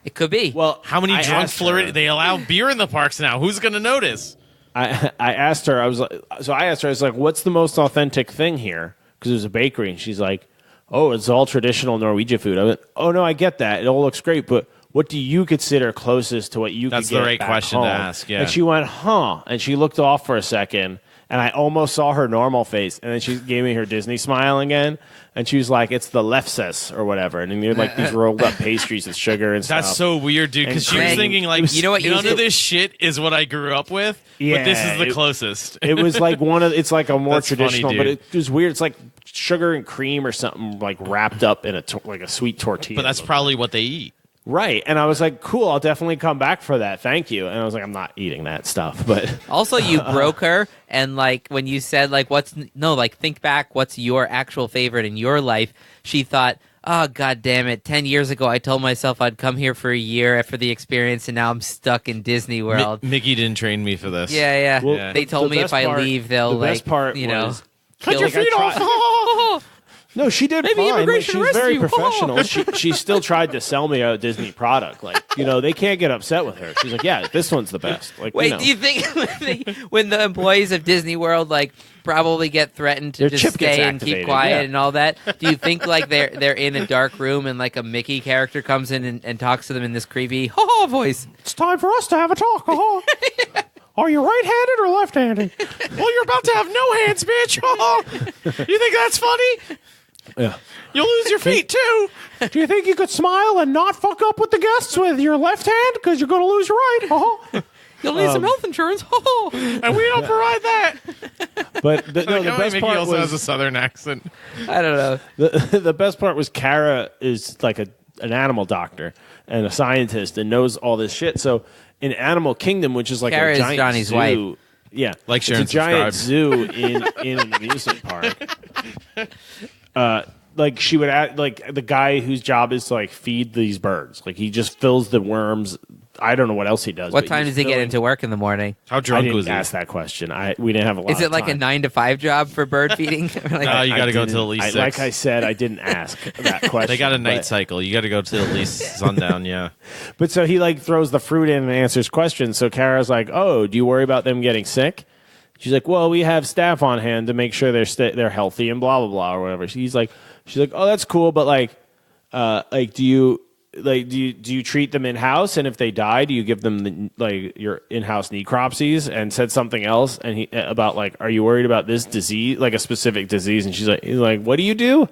F: It could be.
B: Well,
E: How many
B: I
E: drunk
B: asked
E: Florida?
B: her-
E: They allow beer in the parks now. Who's going to notice?
B: I asked her. I was like, "What's the most authentic thing here?" Because it was a bakery, and she's like, "Oh, it's all traditional Norwegian food." I went, "Oh no, I get that. It all looks great, but what do you consider closest to what you?"
E: That's
B: could
E: the
B: get
E: right
B: back
E: question to
B: home?"
E: ask, yeah.
B: And she went, "Huh?" And she looked off for a second, and I almost saw her normal face, and then she gave me her Disney smile again, and she was like, "It's the lefses or whatever," and then they're like these rolled up pastries with sugar and stuff.
E: That's so weird, dude. Because she was
F: And
E: thinking, like,
F: you know what,
E: none
F: you-
E: of this shit is what I grew up with, but this is the closest.
B: It was like it's like a more
E: That's funny,
B: traditional, but
E: dude.
B: it was weird. It's like sugar and cream or something like wrapped up in like a sweet tortilla.
E: But that's probably what they eat.
B: right. And I was like, cool, I'll definitely come back for that. Thank you. And I was like, I'm not eating that stuff, but
F: Also, you broke her, and like when you said like think back, what's your actual favorite in your life? She thought, oh god damn it, 10 years ago I told myself I'd come here for a year after the experience, and now I'm stuck in Disney World.
E: Mickey didn't train me for this.
F: Yeah.
B: Well,
F: They told
B: the
F: me if
B: best
F: I
B: part-
F: leave, they'll
B: the best part was-
F: kill
B: your feet off. No, she did
F: Maybe
B: fine. Like,
F: immigration
B: she was very
F: arrest you.
B: professional. she still tried to sell me a Disney product. Like, they can't get upset with her. She's like, yeah, this one's the best. Like,
F: Wait, do you think when the employees of Disney World like probably get threatened to
B: Their
F: just
B: chip gets
F: stay and keep
B: activated,
F: quiet
B: yeah.
F: and all that, do you think like they're in a dark room and like a Mickey character comes in and talks to them in this creepy ha voice?
B: it's time for us to have a talk. Are you right-handed or left-handed?
E: Well, you're about to have no hands, bitch. You think that's funny?
B: Yeah.
E: You'll lose your feet, too.
B: Do you think you could smile and not fuck up with the guests with your left hand? Because you're going to lose your right.
F: You'll need some health insurance.
E: And we don't provide that.
B: But the best
E: Mickey
B: part
E: also has a
B: was
E: southern accent.
F: I don't know.
B: the best part was Kara is like an animal doctor and a scientist and knows all this shit. So in Animal Kingdom, which is like
F: Kara
B: a
F: is
B: giant
F: Johnny's
B: zoo,
F: wife.
B: yeah,
E: Like, share,
B: it's a
E: and
B: giant
E: subscribe.
B: zoo in an amusement park. Like she would add, like the guy whose job is to like feed these birds. Like he just fills the worms. I don't know what else he does.
F: What
B: but
F: time
B: he's
F: does he get
B: filling-
F: into work in the morning?
E: How
B: I
E: drunk
B: didn't
E: was he?
B: ask that question. We didn't have a lot.
F: Is it
B: of
F: like a
B: time.
F: 9 to 5 job for bird feeding? Like,
E: No, you
B: I
E: got to go
B: didn't-
E: till at least 6.
B: Like I said, I didn't ask that question.
E: They got a night
B: but-
E: cycle. You got to go till at least sundown, yeah.
B: But so he like throws the fruit in and answers questions. So Kara's like, "Oh, do you worry about them getting sick?" She's like, "Well, we have staff on hand to make sure they're healthy and blah blah blah or whatever." She's like, "Oh, that's cool, but like do you treat them in house? And if they die, do you give them your in house necropsies?" And said something else and he about like, "Are you worried about this disease, like a specific disease?" And he's like, "What do you do?"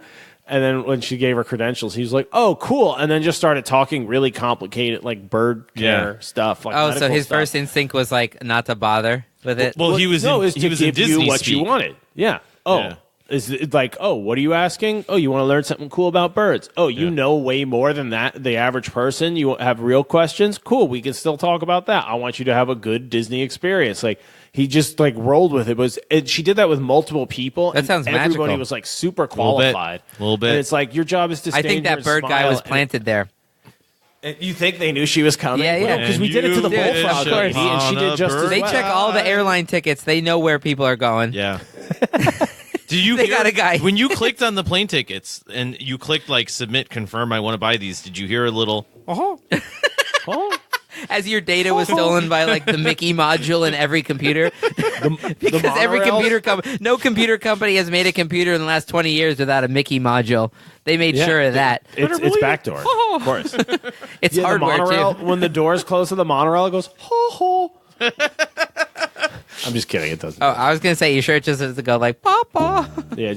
B: And then when she gave her credentials, he was like, "Oh, cool!" And then just started talking really complicated, like bird care stuff. Like
F: oh, so
B: medical
F: his
B: stuff.
F: first instinct was like not to bother with it.
E: Well, he was
B: no,
E: in,
B: is
E: he
B: to
E: was in
B: give
E: Disney
B: you what
E: speak.
B: you wanted. Yeah. Oh,
E: Yeah.
B: is it like, oh, what are you asking? Oh, you want to learn something cool about birds? Oh, you know way more than that. The average person. You have real questions. Cool. We can still talk about that. I want you to have a good Disney experience. Like he just like rolled with it. She did that with multiple people.
F: That
B: and
F: sounds
B: everybody
F: magical.
B: was like super
E: Little bit.
B: qualified.
E: Little bit.
B: And it's like your job is to.
F: I
B: stand
F: think
B: here
F: that
B: and
F: bird guy
B: smile
F: was
B: and-
F: planted there.
B: And you think they knew she was coming?
F: Yeah, yeah.
B: Because we
E: And
B: did it to the
E: you
B: bullfrog
F: did
B: lady, and she
E: on
B: did
E: a
B: just as
E: bird.
F: They
B: well.
F: check all the airline tickets. They know where people are going.
E: Yeah. Did you
F: They
E: hear,
F: got a guy.
E: when you clicked on the plane tickets and you clicked like submit, confirm, I want to buy these? Did you hear a little?
B: Oh.
F: As your data was stolen by like the Mickey module in every computer, because every no computer company has made a computer in the last 20 years without a Mickey module. They made
B: Yeah.
F: sure of that.
B: It's backdoor, of course.
F: It's
B: Yeah, the
F: hardware
B: monorail,
F: too.
B: when the doors close to the monorail, it goes, ho, ho. I'm just kidding. It doesn't.
F: Oh, I was gonna say, you sure it just has to go like Papa?
B: Yeah,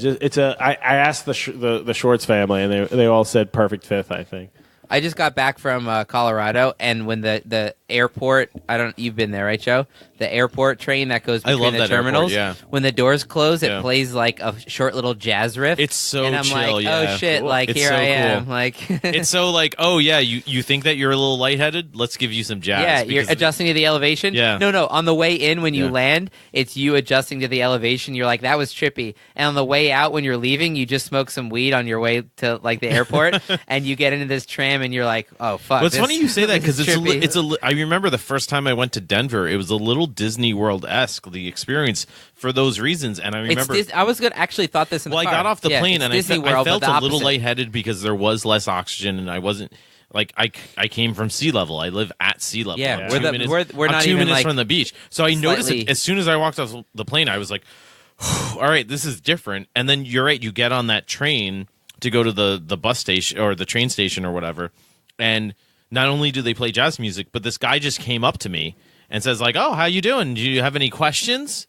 B: I asked the Shorts family, and they all said perfect fifth, I think.
F: I just got back from Colorado, and when the airport. You've been there, right, Joe? The airport train that goes between
E: love
F: the
E: that
F: terminals.
E: airport, yeah.
F: When the doors close,
E: Yeah.
F: it plays like a short little jazz riff.
E: It's so
F: and I'm
E: chill,
F: like,
E: yeah.
F: oh shit,
E: Cool.
F: like
E: It's
F: here
E: so
F: I am.
E: cool.
F: Like
E: It's so like, oh yeah, you think that you're a little lightheaded? Let's give you some jazz.
F: yeah, you're
E: because-
F: adjusting to the elevation.
E: Yeah.
F: No, on the way in when you
E: Yeah.
F: land, it's you adjusting to the elevation. You're like, that was trippy. And on the way out when you're leaving, you just smoke some weed on your way to like the airport, and you get into this tram, and you're like, oh fuck.
E: Well, it's
F: this-
E: funny you say that
F: this
E: because
F: is trippy.
E: I remember the first time I went to Denver, it was a little Disney World esque the experience for those reasons, and I remember.
F: I was good. Actually, thought this in the
E: Well, I
F: car.
E: got off the
F: Yeah,
E: plane
F: it's
E: and
F: Disney
E: I
F: World,
E: felt
F: but the
E: a little
F: opposite.
E: lightheaded because there was less oxygen, and I wasn't like I came from sea level. I live at sea level.
F: Yeah,
E: I'm
F: we're
E: 2
F: the-
E: minutes,
F: we're
E: I'm
F: not
E: 2
F: even,
E: minutes
F: like,
E: from the beach. So I noticed
F: slightly-
E: it as soon as I walked off the plane. I was like, all right, this is different. And then you're right. You get on that train to go to the bus station or the train station or whatever, and not only do they play jazz music, but this guy just came up to me and says like, "Oh, how you doing? Do you have any questions?"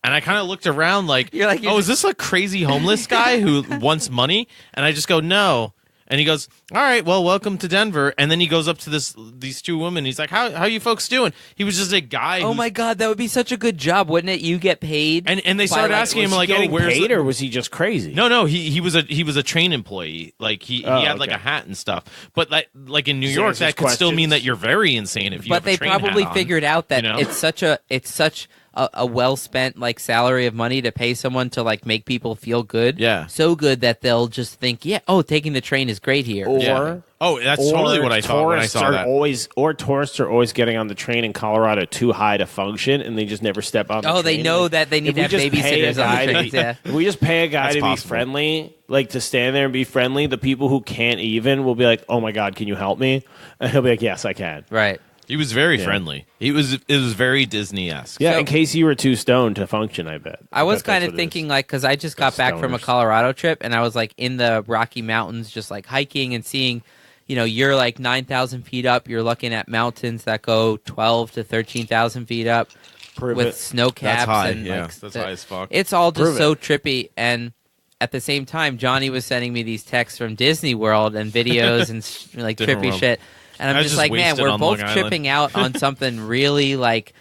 E: And I kind of looked around like,
F: You're
E: is this a crazy homeless guy who wants money? And I just go, no. And he goes, all right, well, welcome to Denver. And then he goes up to these two women. He's like, how you folks doing? He was just a guy.
F: Oh my god, that would be such a good job, wouldn't it? You get paid,
E: And they started asking him
B: Was he
E: like, oh,
B: getting
E: where's
B: paid,
E: the-"
B: or was he just crazy?
E: No, he was a train employee. Like he had like
B: okay.
E: a hat and stuff. But like in New
B: Just
E: York,
B: answers
E: that could still mean
B: questions.
E: that you're very insane if you.
F: but
E: have a
F: they
E: train hat
F: probably
E: on,
F: figured out that
E: you know?
F: it's such a well spent like salary of money to pay someone to like make people feel good.
E: Yeah.
F: so good that they'll just think, yeah, oh, taking the train is great here.
B: Or
E: Yeah. Oh, that's totally what I thought when I
B: tourists
E: saw
B: are
E: that.
B: Tourists are always getting on the train in Colorado too high to function, and they just never step on. The
F: Oh,
B: train.
F: they know
B: Like,
F: that they need
B: if
F: to
B: we
F: have
B: just pay a
F: babysitters on
B: guy
F: the
B: to
F: trains.
B: be-
F: Yeah.
B: If we just pay a guy
E: That's
B: to
E: possible.
B: be friendly, like to stand there and be friendly, the people who can't even will be like, "Oh my god, can you help me?" And he'll be like, "Yes, I can."
F: Right.
E: He was very friendly. It was very Disney-esque.
B: Yeah,
F: So-
B: in case you were too stoned to function, I bet.
F: I was
B: bet
F: kind
B: that's
F: of
B: what it
F: thinking
B: is.
F: like because I just got back from a
B: Stoners.
F: Colorado trip and I was like in the Rocky Mountains, just like hiking and seeing, you're like 9,000 feet up. You're looking at mountains that go 12 to 13,000 feet up
B: Prove
F: with
B: it.
F: snow caps.
E: That's high.
F: And
E: Yeah,
F: like,
E: that's high as fuck.
F: It's all just
B: Prove
F: so
B: it.
F: trippy. And at the same time, Johnny was sending me these texts from Disney World and videos and like
E: Different
F: trippy
E: world.
F: shit. And
E: I
F: I'm
E: was
F: just
E: just
F: like, man,
E: wasted
F: we're
E: on
F: both
E: Long Island.
F: tripping out on something really like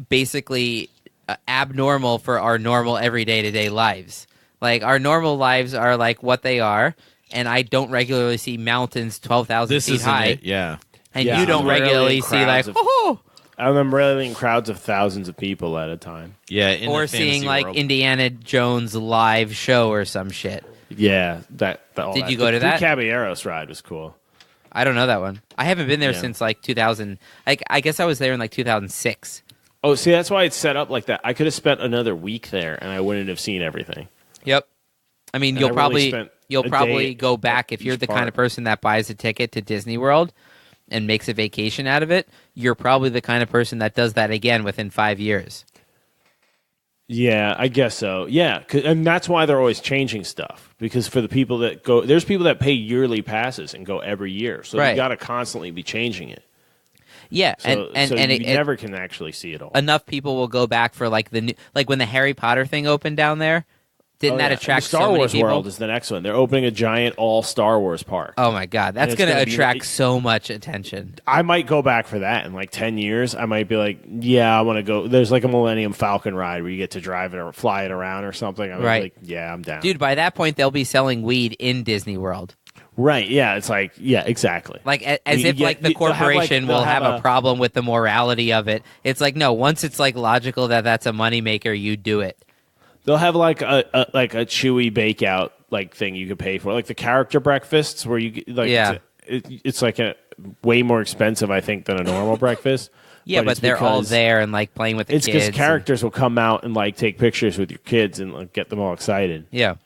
F: basically abnormal for our normal everyday to day lives. Like our normal lives are like what they are, and I don't regularly see mountains 12,000
E: This
F: feet
E: isn't
F: high,
E: it. Yeah.
F: and
B: Yeah,
F: you don't
B: I'm rarely
F: regularly
B: in
F: see like
B: crowds of-
F: oh,
B: I'm rarely in crowds of thousands of people at a time.
E: Yeah. In
F: or
E: the fantasy
F: seeing like
E: world.
F: Indiana Jones live show or some shit.
B: Yeah, all
F: Did
B: that.
F: you go to
B: The
F: that?
B: Caballeros ride was cool.
F: I don't know that one. I haven't been there
B: Yeah.
F: since like 2000. I guess I was there in like 2006.
B: Oh, see, that's why it's set up like that. I could have spent another week there, and I wouldn't have seen everything.
F: Yep. I mean,
B: And
F: you'll
B: I really
F: probably
B: spent
F: you'll
B: a
F: probably
B: day
F: go back if
B: at
F: you're
B: each
F: the kind
B: park.
F: of person that buys a ticket to Disney World and makes a vacation out of it. You're probably the kind of person that does that again within 5 years.
B: Yeah, I guess so. Yeah, and that's why they're always changing stuff. Because for the people that go, there's people that pay yearly passes and go every year. So
F: Right.
B: you got to constantly be changing it.
F: Yeah,
B: So,
F: and
B: so
F: and
B: you
F: it,
B: never can actually see it all.
F: enough people will go back for like the new, like when the Harry Potter thing opened down there. Didn't
B: Oh,
F: that
B: yeah.
F: attract
B: the Star
F: so many
B: Wars
F: people?
B: World is the next one. They're opening a giant all Star Wars park.
F: Oh my god, that's
B: it's
F: going to
B: gonna be
F: attract
B: like-
F: so much attention.
B: I might go back for that in like 10 years. I might be like, yeah, I want to go. There's like a Millennium Falcon ride where you get to drive it or fly it around or something. I'm
F: Right.
B: like, yeah, I'm down.
F: Dude, by that point they'll be selling weed in Disney World.
B: Right. Yeah. It's like, yeah, exactly.
F: Like as
B: You
F: if
B: get-
F: like the
B: they'll have, like-
F: corporation
B: they'll
F: will have
B: have
F: a
B: a-
F: problem with the morality of it. It's like no, once it's like logical that that's a moneymaker, you do it.
B: They'll have like a chewy bake out like thing you could pay for, like the character breakfasts where you get, like
F: Yeah.
B: it's like a way more expensive, I think, than a normal breakfast.
F: Yeah, but
B: it's
F: they're all
B: because-
F: there and like playing with the
B: It's
F: kids.
B: because characters will come out and like take pictures with your kids and like, get them all excited.
F: Yeah.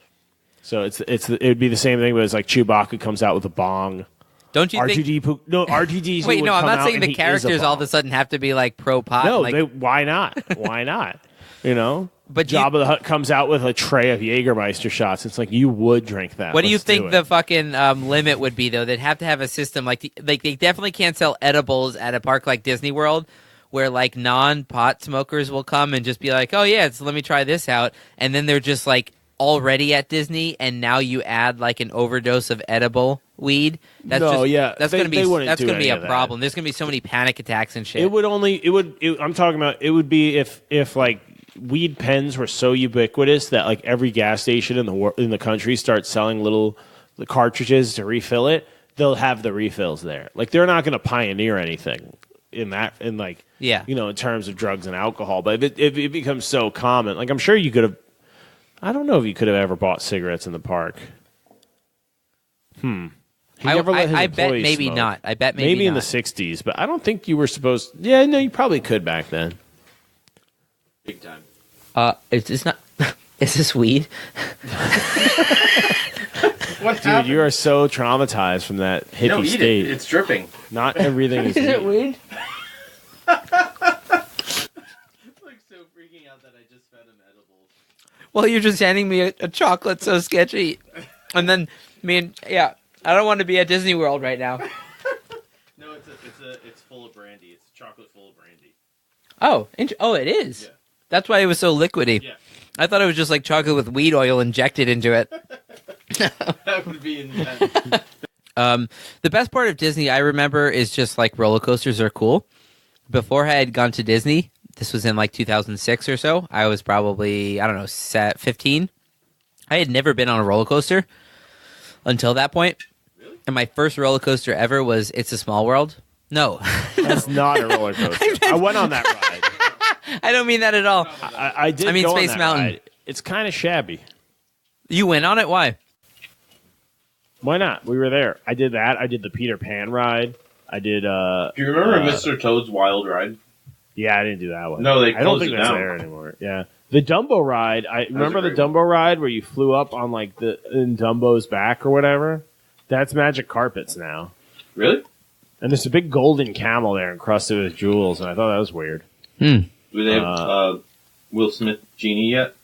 B: So it would be the same thing, but it's like Chewbacca comes out with a bong.
F: Don't you think?
B: RTD.
F: Wait,
B: would
F: no, I'm
B: come
F: not
B: out
F: saying
B: and
F: the
B: he is
F: characters all of
B: bong.
F: a sudden have to be like pro pot.
B: No,
F: like,
B: why not? Why not? You know,
F: But you-
B: Jabba the Hutt comes out with a tray of Jägermeister shots. It's like you would drink that.
F: what do you
B: Let's do
F: think
B: it.
F: the fucking limit would be though? They'd have to have a system like they definitely can't sell edibles at a park like Disney World, where like non-pot smokers will come and just be like, "Oh yeah, let me try this out," and then they're just like already at Disney, and now you add like an overdose of edible weed, that's
B: they
F: gonna be
B: wouldn't do any
F: a
B: of that.
F: problem. There's gonna be so many panic attacks and shit.
B: I'm talking about, it would be if like weed pens were so ubiquitous that like every gas station in the country starts selling the cartridges to refill it. They'll have the refills there. Like they're not going to pioneer anything in terms of drugs and alcohol. But if it becomes so common, like I'm sure you could have. I don't know if you could have ever bought cigarettes in the park. He never let his
F: I bet
B: employees
F: maybe
B: smoke.
F: not. I bet maybe
B: in
F: not.
B: the 60s, but I don't think you were supposed. Yeah, no, you probably could back then.
E: Big time.
F: Is this not? Is this weed?
E: What
B: Dude,
E: happened?
B: you are so traumatized from that hippie
E: No, eat
B: state.
E: it. It's dripping.
B: Not everything is weed.
F: weed?
E: It's like so freaking out that I just fed him edibles.
F: Well, you're just handing me a chocolate so sketchy, and then I don't want to be at Disney World right now.
E: No, it's full of brandy. It's chocolate full of brandy.
F: Oh, it is.
E: Yeah.
F: That's why it was so liquidy.
E: Yeah.
F: I thought it was just like chocolate with weed oil injected into it.
E: That would be intense.
F: The best part of Disney I remember is just like roller coasters are cool. Before I had gone to Disney, this was in like 2006 or so. I was probably, 15. I had never been on a roller coaster until that point.
E: Really?
F: And my first roller coaster ever was It's a Small World. No.
B: That's not a roller coaster. I went on that ride.
F: I don't mean that at all.
B: I did.
F: I mean
B: go on
F: Space
B: that
F: Mountain.
B: ride. It's kind of shabby.
F: You went on it? Why?
B: Why not? We were there. I did that. I did the Peter Pan ride. I did.
E: Do you remember Mr. Toad's Wild Ride?
B: Yeah, I didn't do that one.
E: No, they
B: I don't
E: closed
B: think
E: it
B: that's
E: down.
B: there anymore. Yeah, the Dumbo ride. I remember the
E: a great
B: Dumbo ride where you flew up on like in Dumbo's back or whatever. That's magic carpets now.
E: Really?
B: And there's a big golden camel there encrusted with jewels, and I thought that was weird.
E: Do they have Will Smith Genie yet?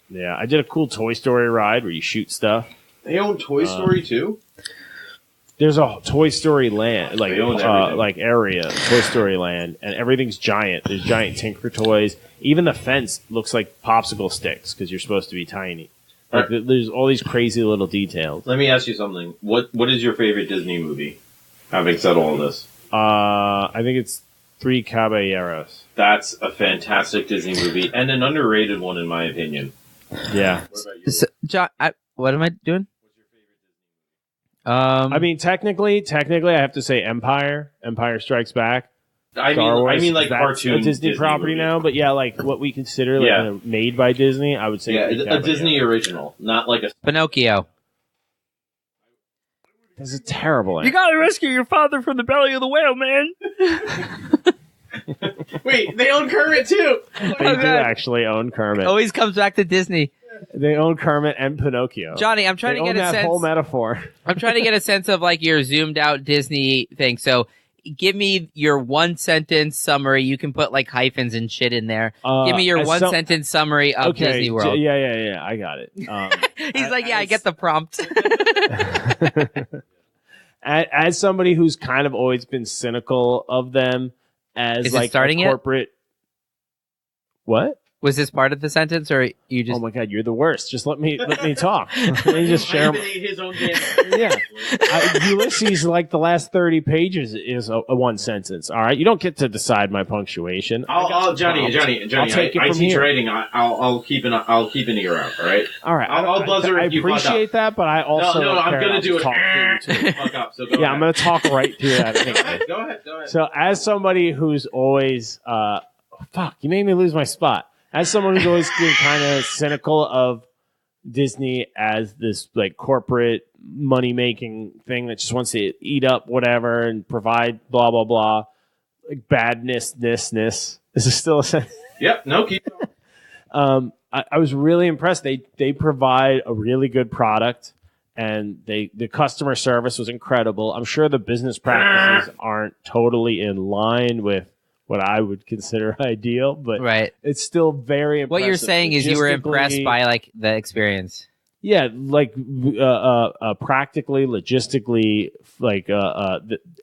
B: Yeah, I did a cool Toy Story ride where you shoot stuff.
E: They own Toy Story too?
B: There's a Toy Story land,
E: They own everything.
B: like area, Toy Story land, and everything's giant. There's giant Tinker toys. Even the fence looks like popsicle sticks because you're supposed to be tiny. Like, there's all these crazy little details.
E: Let me ask you something. What is your favorite Disney movie? Having said all of this.
B: I think it's Three Caballeros.
E: That's a fantastic Disney movie and an underrated one in my opinion.
B: Yeah.
E: What about you?
F: So, John, what am I doing?
E: What's your favorite Disney movie?
B: I mean, technically, I have to say Empire. Empire Strikes Back.
E: I
B: Star Wars,
E: mean like
B: that's
E: cartoon
B: a Disney property
E: movie.
B: now, but yeah, like what we consider like
E: Yeah.
B: made by Disney, I would say
E: Yeah,
B: Three
E: a
B: Caballeros.
E: Disney original, not like a.
F: Pinocchio.
B: This is terrible.
F: gotta rescue your father from the belly of the whale, man.
E: Wait, they own Kermit too.
B: They do actually own Kermit.
F: Always comes back to Disney.
B: They own Kermit and Pinocchio.
F: Johnny, I'm trying
B: they
F: to get
B: own
F: a
B: that
F: sense.
B: whole metaphor.
F: I'm trying to get a sense of like your zoomed out Disney thing. So give me your one sentence summary. You can put like hyphens and shit in there. Give me your
B: as
F: one
B: some-
F: sentence summary of
B: Okay,
F: Disney World.
B: Yeah, I got it.
F: He's like, I get the prompt.
B: As somebody who's kind of always been cynical of them as
F: Is it
B: like
F: starting
B: a
F: yet?
B: corporate. What?
F: Was this part of the sentence, or you just?
B: Oh my god, you're the worst. Just let me talk. Let me just share.
E: his own game.
B: Yeah, Ulysses, like the last 30 pages is a one sentence. All right, you don't get to decide my punctuation.
E: Johnny.
B: I'll take it
E: I
B: from
E: teach
B: here.
E: writing. I'll keep an ear out. All right.
B: All right,
E: I'll buzzer
B: I
E: if you fuck
B: appreciate that, but I also
E: No, I'm
B: care
E: gonna
B: not
E: do
B: to talk
E: it.
B: through you, too.
E: Fuck up. So go
B: Yeah,
E: ahead.
B: I'm going to talk right through that. Anyway.
E: Go ahead.
B: So, as somebody who's always, fuck, you made me lose my spot. As someone who's always been kind of cynical of Disney as this like corporate money making thing that just wants to eat up whatever and provide blah blah blah, like badness. Is this still a sentence?
E: Yep. No, keep going.
B: I was really impressed. They provide a really good product. And the customer service was incredible. I'm sure the business practices aren't totally in line with what I would consider ideal, but
F: Right.
B: it's still very impressive.
F: What you're saying is you were impressed
B: Logistically-
F: by like the experience.
B: yeah, like practically, logistically, like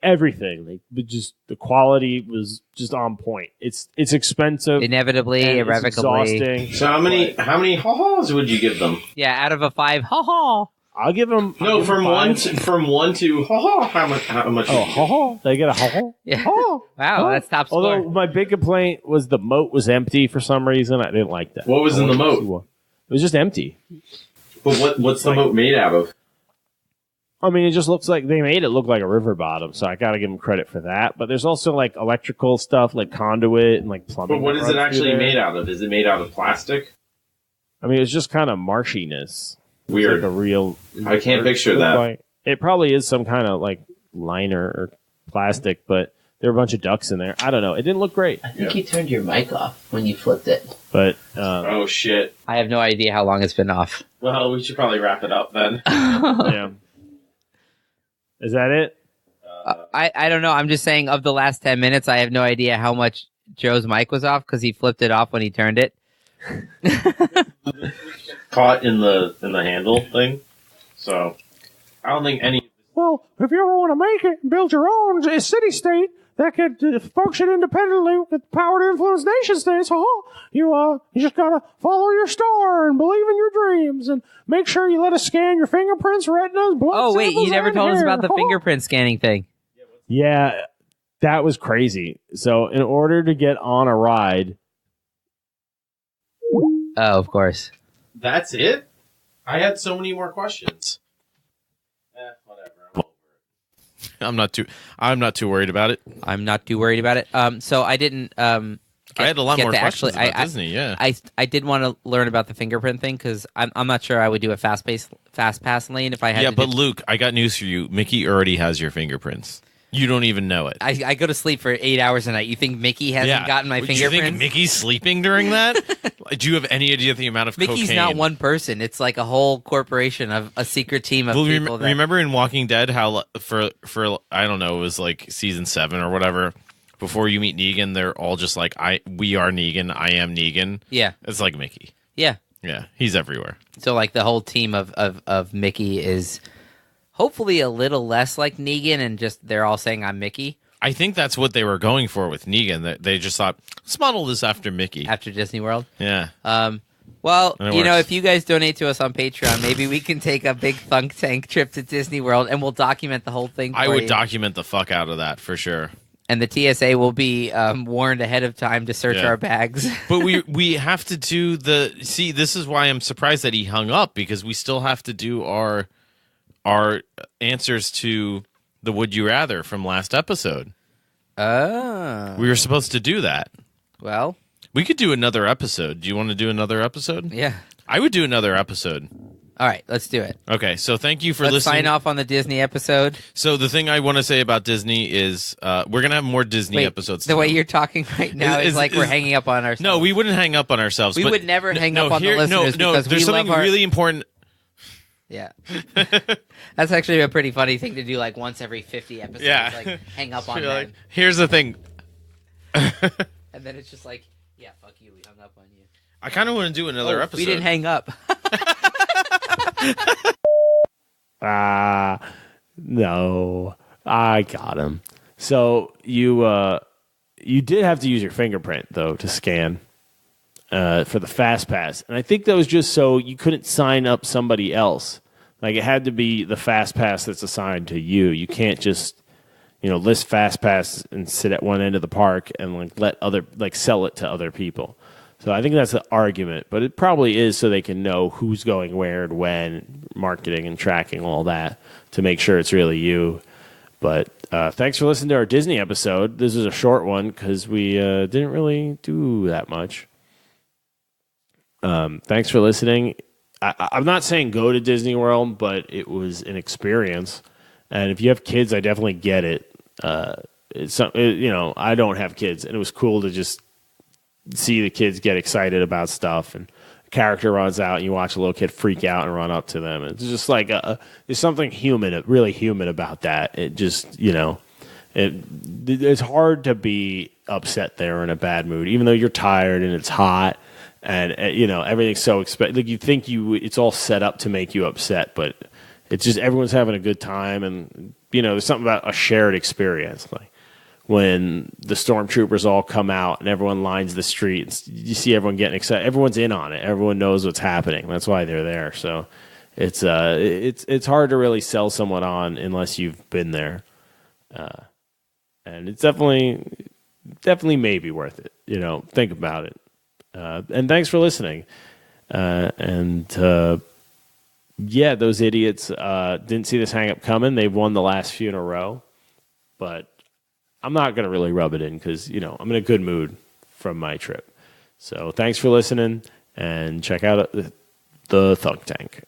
B: everything. Like just the quality was just on point. It's expensive,
F: Inevitably,
B: and it's
F: irrevocably.
B: exhausting.
E: So how many haw-haws would you give them?
F: Yeah, out of a 5, ha ha.
B: I'll give them.
C: No, from one to how much?
B: Oh, haw-haw. They get a haw-haw?
F: Yeah.
B: Haw-haw.
F: Wow, that's top score.
B: Although my big complaint was the moat was empty for some reason. I didn't like that.
C: What was in the moat?
B: It was just empty.
C: But what's the moat made out of?
B: I mean, it just looks like they made it look like a river bottom, so I got to give them credit for that. But there's also like electrical stuff, like conduit and like plumbing.
C: But what is it actually made out of? Is it made out of plastic?
B: I mean, it's just kind of marshiness.
C: Weird.
B: Like a real.
C: I can't picture that.
B: Like, it probably is some kind of like liner or plastic, but there were a bunch of ducks in there. I don't know. It didn't look great.
A: I think you turned your mic off when you flipped it.
B: But
C: oh shit!
F: I have no idea how long it's been off.
C: Well, we should probably wrap it up then.
B: yeah. Is that it?
F: I don't know. I'm just saying, of the last 10 minutes, I have no idea how much Joe's mic was off because he flipped it off when he turned it.
C: Caught in the handle thing. So I don't think any.
B: Well, if you ever want to make it and build your own city-state that could function independently with the power to influence nation-states, you just gotta follow your star and believe in your dreams and make sure you let us scan your fingerprints, retinas, blood
F: Oh, wait,
B: samples,
F: you never
B: and
F: told us
B: hair.
F: about the fingerprint scanning thing.
B: Yeah, that was crazy. So in order to get on a ride...
F: Oh, of course.
C: That's it? I had so many more questions. Whatever.
E: I'm not too worried about it.
F: I'm not too worried about it. So I didn't.
E: I had a lot more questions about
F: I,
E: Disney. Yeah,
F: I did want to learn about the fingerprint thing because I'm not sure I would do a fast pass lane if I had.
E: yeah.
F: to
E: But Luke, I got news for you. Mickey already has your fingerprints. You don't even know it.
F: I go to sleep for 8 hours a night. You think Mickey hasn't gotten my
E: Do
F: fingerprints?
E: you think Mickey's sleeping during that? Do you have any idea the amount of
F: Mickey's
E: cocaine?
F: not one person. It's like a whole corporation of a secret team of people.
E: Remember in Walking Dead how for I don't know, it was like season 7 or whatever. Before you meet Negan, they're all just like, we are Negan, I am Negan.
F: Yeah.
E: It's like Mickey.
F: Yeah.
E: Yeah, he's everywhere.
F: So like the whole team of Mickey is hopefully a little less like Negan and just they're all saying I'm Mickey.
E: I think that's what they were going for with Negan. They just thought, let's model this after Mickey.
F: After Disney World.
E: Yeah.
F: Well,
E: And it
F: you know,
E: works.
F: if you guys donate to us on Patreon, maybe we can take a big Thunk Tank trip to Disney World and we'll document the whole thing for
E: I would
F: you.
E: document the fuck out of that for sure.
F: And the TSA will be warned ahead of time to search
E: Yeah.
F: our bags.
E: But we have to do see, this is why I'm surprised that he hung up, because we still have to do our answers to the Would You Rather from last episode.
F: Oh.
E: We were supposed to do that.
F: Well,
E: We could do another episode. Do you want to do another episode?
F: yeah.
E: I would do another episode.
F: All right, let's do it.
E: Okay, so thank you for
F: Let's
E: listening.
F: sign off on the Disney episode.
E: So the thing I want to say about Disney is we're going to have more Disney
F: Wait,
E: episodes.
F: the way you're talking right now is like we're hanging up on ourselves.
E: No, we wouldn't hang up on ourselves.
F: We
E: but
F: would never hang up on the listeners
E: No,
F: because
E: there's
F: we
E: something
F: love our...
E: really important.
F: Yeah. That's actually a pretty funny thing to do like once every 50 episodes.
E: Yeah.
F: Like hang up on
E: You're
F: them.
E: like, here's the thing.
F: And then it's just like, yeah, fuck you, we hung up on you.
E: I kind of want to do another episode.
F: We didn't hang up.
B: No, I got him. So you did have to use your fingerprint though to scan for the fast pass, and I think that was just so you couldn't sign up somebody else. Like it had to be the fast pass that's assigned to you. You can't just list fast pass and sit at one end of the park and sell it to other people. So I think that's the argument, but it probably is so they can know who's going where and when, marketing and tracking all that to make sure it's really you. But thanks for listening to our Disney episode. This is a short one because we didn't really do that much. Thanks for listening. I'm not saying go to Disney World, but it was an experience. And if you have kids, I definitely get it. I don't have kids, and it was cool to just see the kids get excited about stuff, and a character runs out, and you watch a little kid freak out and run up to them. It's just like there's something really human about that. It just it's hard to be upset there in a bad mood, even though you're tired and it's hot, and everything's so expected. Like you think it's all set up to make you upset, but it's just everyone's having a good time, and there's something about a shared experience, like when the stormtroopers all come out and everyone lines the streets. You see everyone getting excited. Everyone's in on it. Everyone knows what's happening. That's why they're there. So it's hard to really sell someone on unless you've been there, and it's definitely maybe worth it. Think about it. And thanks for listening. Yeah, those idiots didn't see this hang up coming. They've won the last few in a row, but I'm not going to really rub it in because, I'm in a good mood from my trip. So thanks for listening, and check out the Thunk Tank.